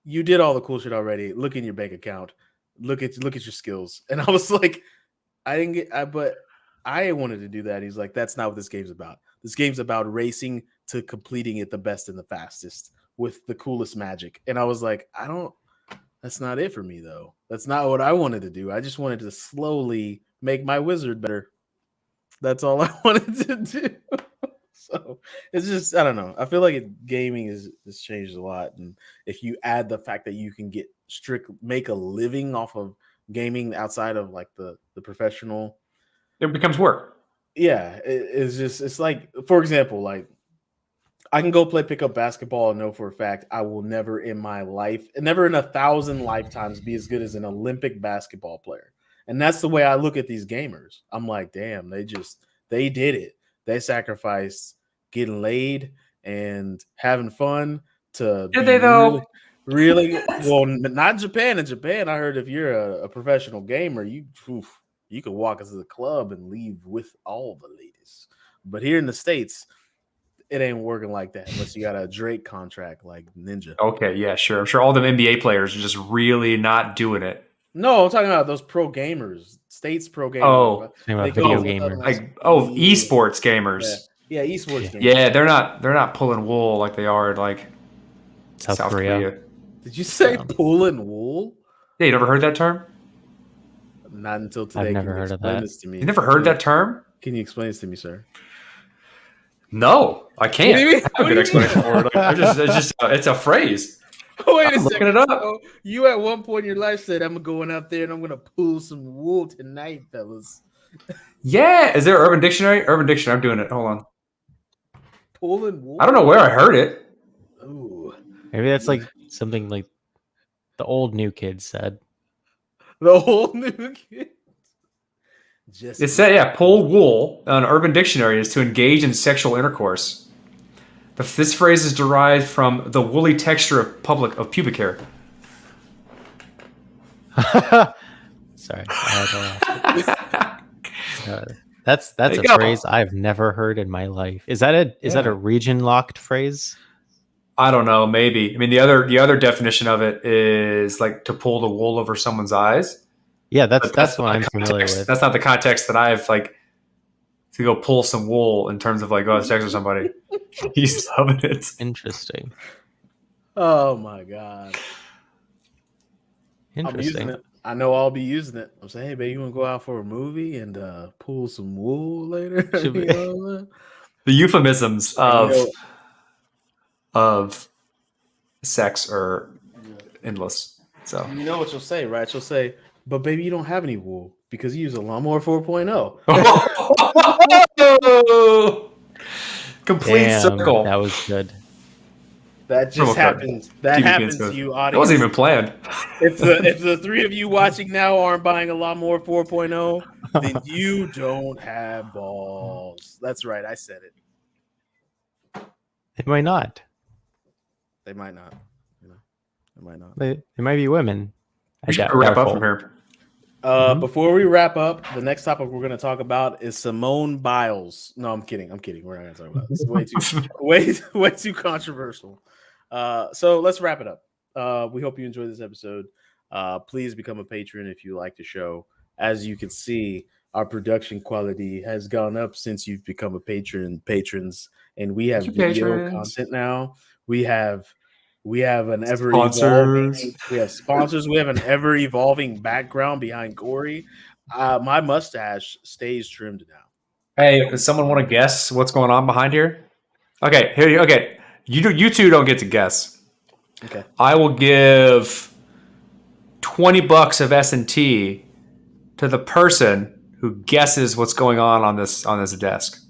you did all the cool shit already. Look in your bank account. Look at your skills. And I was like, but I wanted to do that. He's like, that's not what this game's about. This game's about racing to completing it the best and the fastest with the coolest magic. And I was like, that's not it for me though. That's not what I wanted to do. I just wanted to slowly make my wizard better. That's all I wanted to do. So it's just, I don't know. I feel like gaming has changed a lot. And if you add the fact that you can make a living off of gaming outside of like the professional, it becomes work. Yeah, it's like, for example, like I can go play pickup basketball and know for a fact I will never in my life, and never in 1,000 lifetimes, be as good as an Olympic basketball player. And that's the way I look at these gamers. I'm like, damn, they did it. They sacrificed getting laid and having fun to Did they though? Really well, not in Japan. In Japan, I heard if you're a professional gamer, you could walk into the club and leave with all the ladies. But here in the States, it ain't working like that unless you got a Drake contract like Ninja. Okay, yeah, sure. I'm sure all the NBA players are just really not doing it. No, I'm talking about those pro gamers, States pro gamers. Oh, video gamers. Like esports gamers. Yeah, esports gamers. Yeah, they're not pulling wool like they are like South Korea. Did you say pulling wool? Yeah, you never heard that term? Not until today. I've never heard of that. This to me. You never heard that term? Can you explain this to me, sir? No, I can't. What do you mean? I have a good explanation for it. Like, it's a phrase. Wait a I'm second. looking it up. So you at one point in your life said, I'm going out there and I'm going to pull some wool tonight, fellas. Yeah. Is there Urban Dictionary? Urban Dictionary. I'm doing it. Hold on. Pulling wool? I don't know where I heard it. Ooh. Maybe that's like something like the old new kids said. The whole new kid. It said, yeah, pull wool on Urban Dictionary is to engage in sexual intercourse. This phrase is derived from the woolly texture of pubic hair. Sorry. That's a phrase I've never heard in my life. Is that a region locked phrase? I don't know, maybe. I mean, the other definition of it is like to pull the wool over someone's eyes. Yeah, that's what I'm familiar with. That's not the context that I've like to go pull some wool in terms of like go have sex with somebody. He's loving it. Interesting. Oh my god. Interesting. I'm using it. I know I'll be using it. I'm saying, hey, babe, you want to go out for a movie and pull some wool later? The euphemisms of sex are endless. So you know what you'll say, right? She'll say, But baby, you don't have any wool because you use a lawnmower 4.0. Complete Damn, circle. that was good. That just Promo code. happens. That TPBNSMOOTH. happens to you, It audience. wasn't even planned. If the three of you watching now aren't buying a lawnmower 4.0, then you don't have balls. That's right. I said it. It might not. They might not. You know, they might not. They might be women. We should wrap up doubtful. from here. Before we wrap up, the next topic we're going to talk about is Simone Biles. No, I'm kidding. We're not going to talk about this. It's way too controversial. So let's wrap it up. We hope you enjoyed this episode. Please become a patron if you like the show. As you can see, our production quality has gone up since you've become a patrons, and we have video content now. We have an ever evolving. We have sponsors. We have an ever evolving background behind Corey. My mustache stays trimmed now. Hey, does someone want to guess what's going on behind here? Okay, okay. You two don't get to guess. Okay. I will give $20 of S&T to the person who guesses what's going on this desk.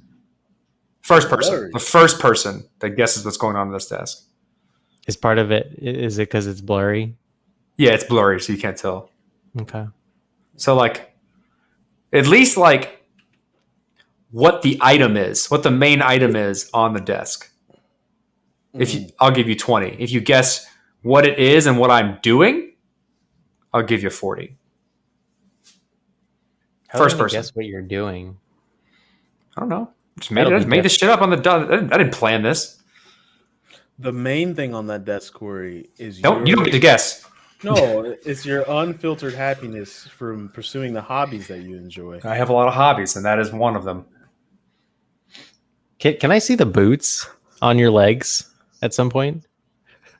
First person. Blurry. The first person that guesses what's going on this desk. Is part of it? Is it because it's blurry? Yeah, it's blurry, so you can't tell. Okay. So, like, at least, like, what the item is, what the main item is on the desk. I'll give you 20. If you guess what it is and what I'm doing, I'll give you 40. First person. Guess what you're doing. I don't know. Just made this shit up on the dot. I didn't plan this. The main thing on that desk, Corey, is You don't get to guess. No, it's your unfiltered happiness from pursuing the hobbies that you enjoy. I have a lot of hobbies, and that is one of them. Can I see the boots on your legs at some point?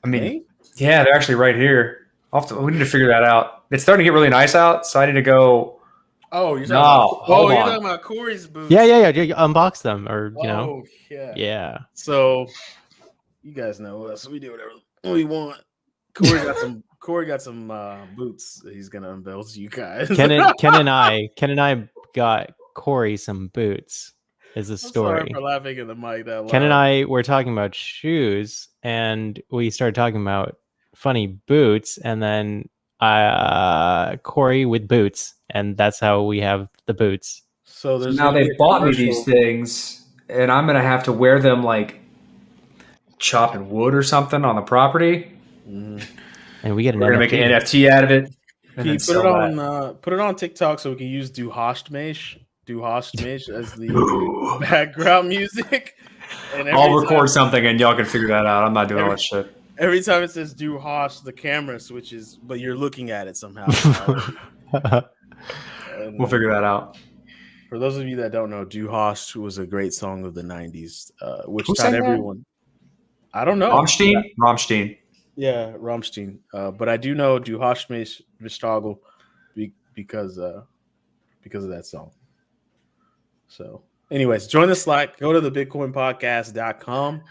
I mean, yeah, they're actually right here. We need to figure that out. It's starting to get really nice out, so I need to go. Oh, you're talking on. talking about Corey's boots. Yeah. You unbox them, or you know. Yeah. So you guys know us. We do whatever we want. Corey got some boots that he's gonna unveil to you guys. Ken and I got Corey some boots. Is the story. Sorry for laughing in the mic that loud. Ken and I were talking about shoes, and we started talking about funny boots, and then Corey with boots, and that's how we have the boots. So now they bought me these things, and I'm gonna have to wear them like chopping wood or something on the property. And we get We're gonna make an NFT out of it. Can you put it on TikTok so we can use Duhostmesh as the background music. And I'll record something and y'all can figure that out. I'm not doing all that shit. Every time it says Duhosh, the camera switches, but you're looking at it somehow. We'll figure that out. For those of you that don't know, Duhosh was a great song of the 90s, which Who taught sang everyone. That? I don't know. Rammstein. Yeah, Rammstein. But I do know Duhostmesh Vistagel because of that song. So, anyways, join the Slack. Go to thebitcoinpodcast.com.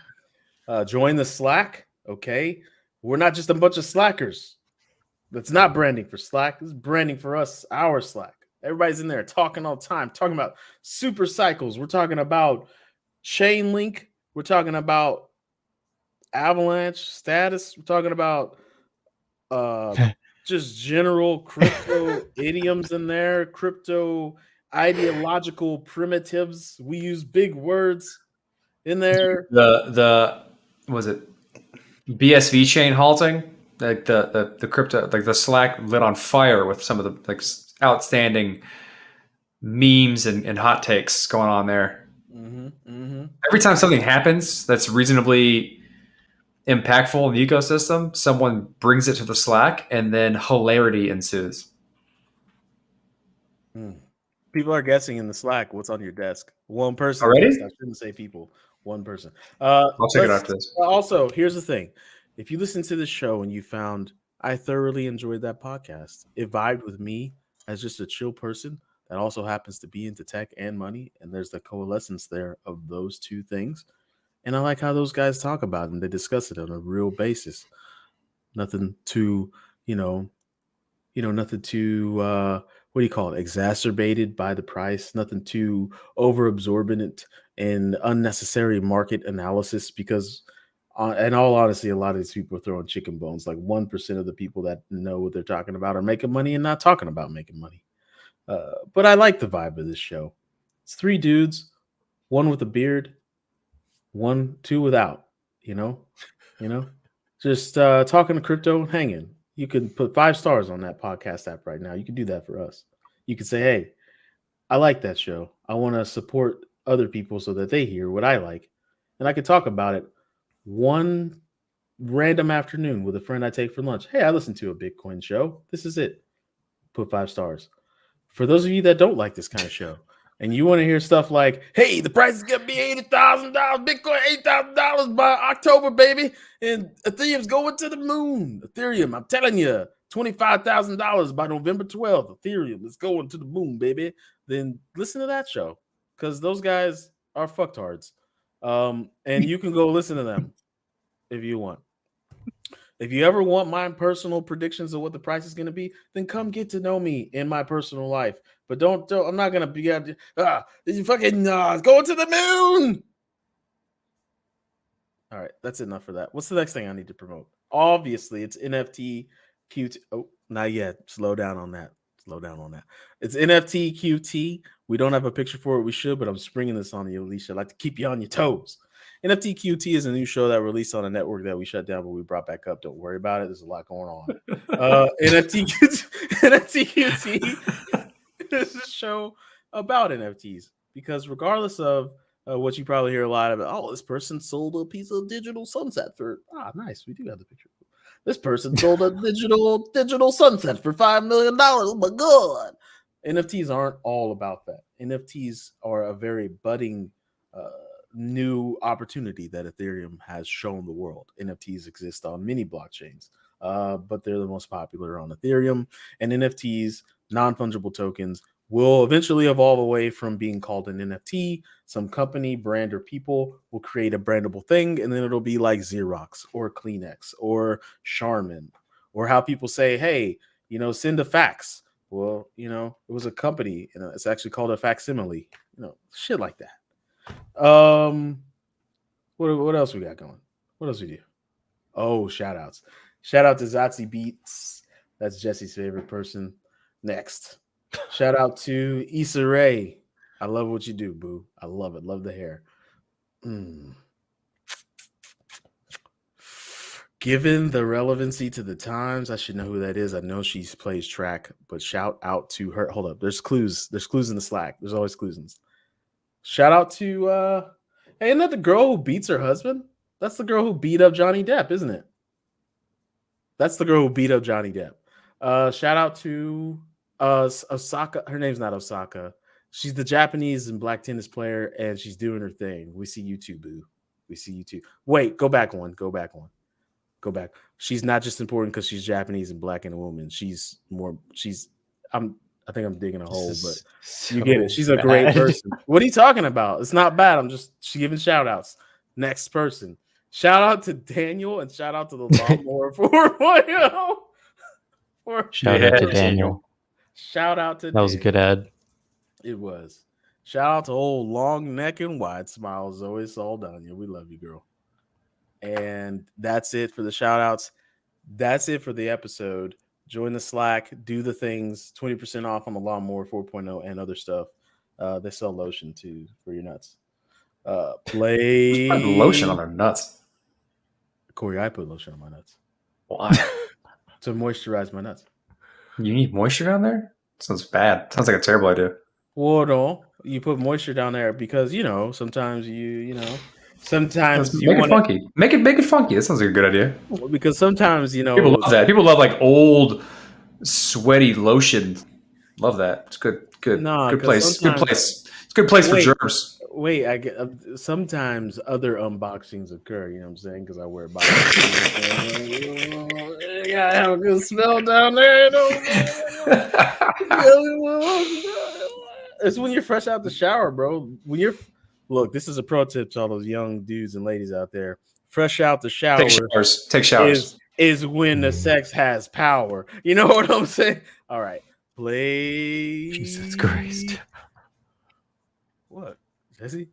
Join the Slack. Okay. We're not just a bunch of slackers. That's not branding for Slack. This is branding for us, our Slack. Everybody's in there talking all the time, talking about super cycles. We're talking about Chainlink. We're talking about Avalanche status. We're talking about just general crypto idioms in there, crypto ideological primitives. We use big words in there. The was it BSV chain halting? Like the crypto, like the Slack lit on fire with some of the like outstanding memes and hot takes going on there. Every time something happens that's reasonably impactful in the ecosystem, someone brings it to the Slack and then hilarity ensues. People are guessing in the Slack what's on your desk. One person. Already? I shouldn't say people. One person. I'll check it after this. Also, here's the thing. If you listen to the show and you found I thoroughly enjoyed that podcast, it vibed with me as just a chill person that also happens to be into tech and money, and there's the coalescence there of those two things. And I like how those guys talk about it and they discuss it on a real basis. Nothing too, nothing too what do you call it? Exacerbated by the price. Nothing too over absorbent and unnecessary market analysis. Because, in all honesty, a lot of these people are throwing chicken bones. Like 1% of the people that know what they're talking about are making money and not talking about making money. But I like the vibe of this show. It's 3 dudes, one with a beard, two without. You know, just talking to crypto and hanging. You can put 5 stars on that podcast app right now. You can do that for us. You can say, "Hey, I like that show. I want to support other people so that they hear what I like, and I can talk about it one random afternoon with a friend I take for lunch. Hey, I listened to a Bitcoin show. This is it. Put 5 stars." For those of you that don't like this kind of show, and you want to hear stuff like, "Hey, the price is gonna be $80,000, Bitcoin $8,000 by October, baby, and Ethereum's going to the moon." Ethereum, I'm telling you, $25,000 by November 12th. Ethereum is going to the moon, baby. Then listen to that show, because those guys are fucktards. And you can go listen to them if you want. If you ever want my personal predictions of what the price is going to be, then come get to know me in my personal life. But don't I'm not going to be you fucking it's going to the moon. All right, that's enough for that. What's the next thing I need to promote? Obviously, it's NFT QT. Oh, not yet. Slow down on that. It's NFT QT. We don't have a picture for it. We should, but I'm springing this on you, Alicia. I like to keep you on your toes. NFT QT is a new show that released on a network that we shut down, but we brought back up. Don't worry about it. There's a lot going on. NFT QT is a show about NFTs, because regardless of what you probably hear a lot about, oh, this person sold a piece of digital sunset for nice. We do have the picture. This person sold a digital sunset for $5 million. Oh my god! NFTs aren't all about that. NFTs are a very budding new opportunity that Ethereum has shown the world. NFTs exist on many blockchains, but they're the most popular on Ethereum. And NFTs, non-fungible tokens, will eventually evolve away from being called an NFT. Some company, brand, or people will create a brandable thing, and then it'll be like Xerox or Kleenex or Charmin, or how people say, "Hey, send a fax." Well, it was a company, it's actually called a facsimile. Shit like that. What else we got going? What else we do? Oh, shout outs. Shout out to Zazi Beats. That's Jessie's favorite person. Next. Shout out to Issa Rae. I love what you do, boo. I love it. Love the hair. Given the relevancy to the times, I should know who that is. I know she plays track, but shout out to her. Hold up. There's clues. There's clues in the Slack. There's always clues in this. Shout out to hey, isn't that the girl who beats her husband? That's the girl who beat up Johnny Depp, isn't it? That's the girl who beat up Johnny Depp. Shout out to Osaka. Her name's not Osaka. She's the Japanese and black tennis player, and she's doing her thing. We see you too, boo. We see you too. Wait, go back one. She's not just important because she's Japanese and black and a woman. I think I'm digging a hole, but you get it. She's a great person. What are you talking about? It's not bad. I'm just giving shout outs. Next person. Shout out to Daniel and shout out to the Lawnmower 4.0. Shout out to Daniel. Shout out to That was a good ad. It was. Shout out to old long neck and wide smile, Zoe Saldana. We love you, girl. And that's it for the shout outs. That's it for the episode. Join the Slack, do the things, 20% off on the Lawnmower 4.0 and other stuff. They sell lotion too for your nuts. Play lotion on their nuts. Corey, I put lotion on my nuts. Why? To moisturize my nuts. You need moisture down there? Sounds bad. Sounds like a terrible idea. Well, no, you put moisture down there because sometimes sometimes you make want it funky. Make it funky. That sounds like a good idea. Because sometimes people love that. People love like old, sweaty lotion. Love that. It's good. Good. Nah, good place. Good place. It's a good place for germs. Wait, I get sometimes other unboxings occur. You know what I'm saying? Because I wear boxes. You gotta have a good smell down there. It's when you're fresh out the shower, bro. Look, this is a pro tip to all those young dudes and ladies out there. Fresh out the shower. Take showers. is when the sex has power. You know what I'm saying? All right. Play. Jesus Christ. What? Jesse?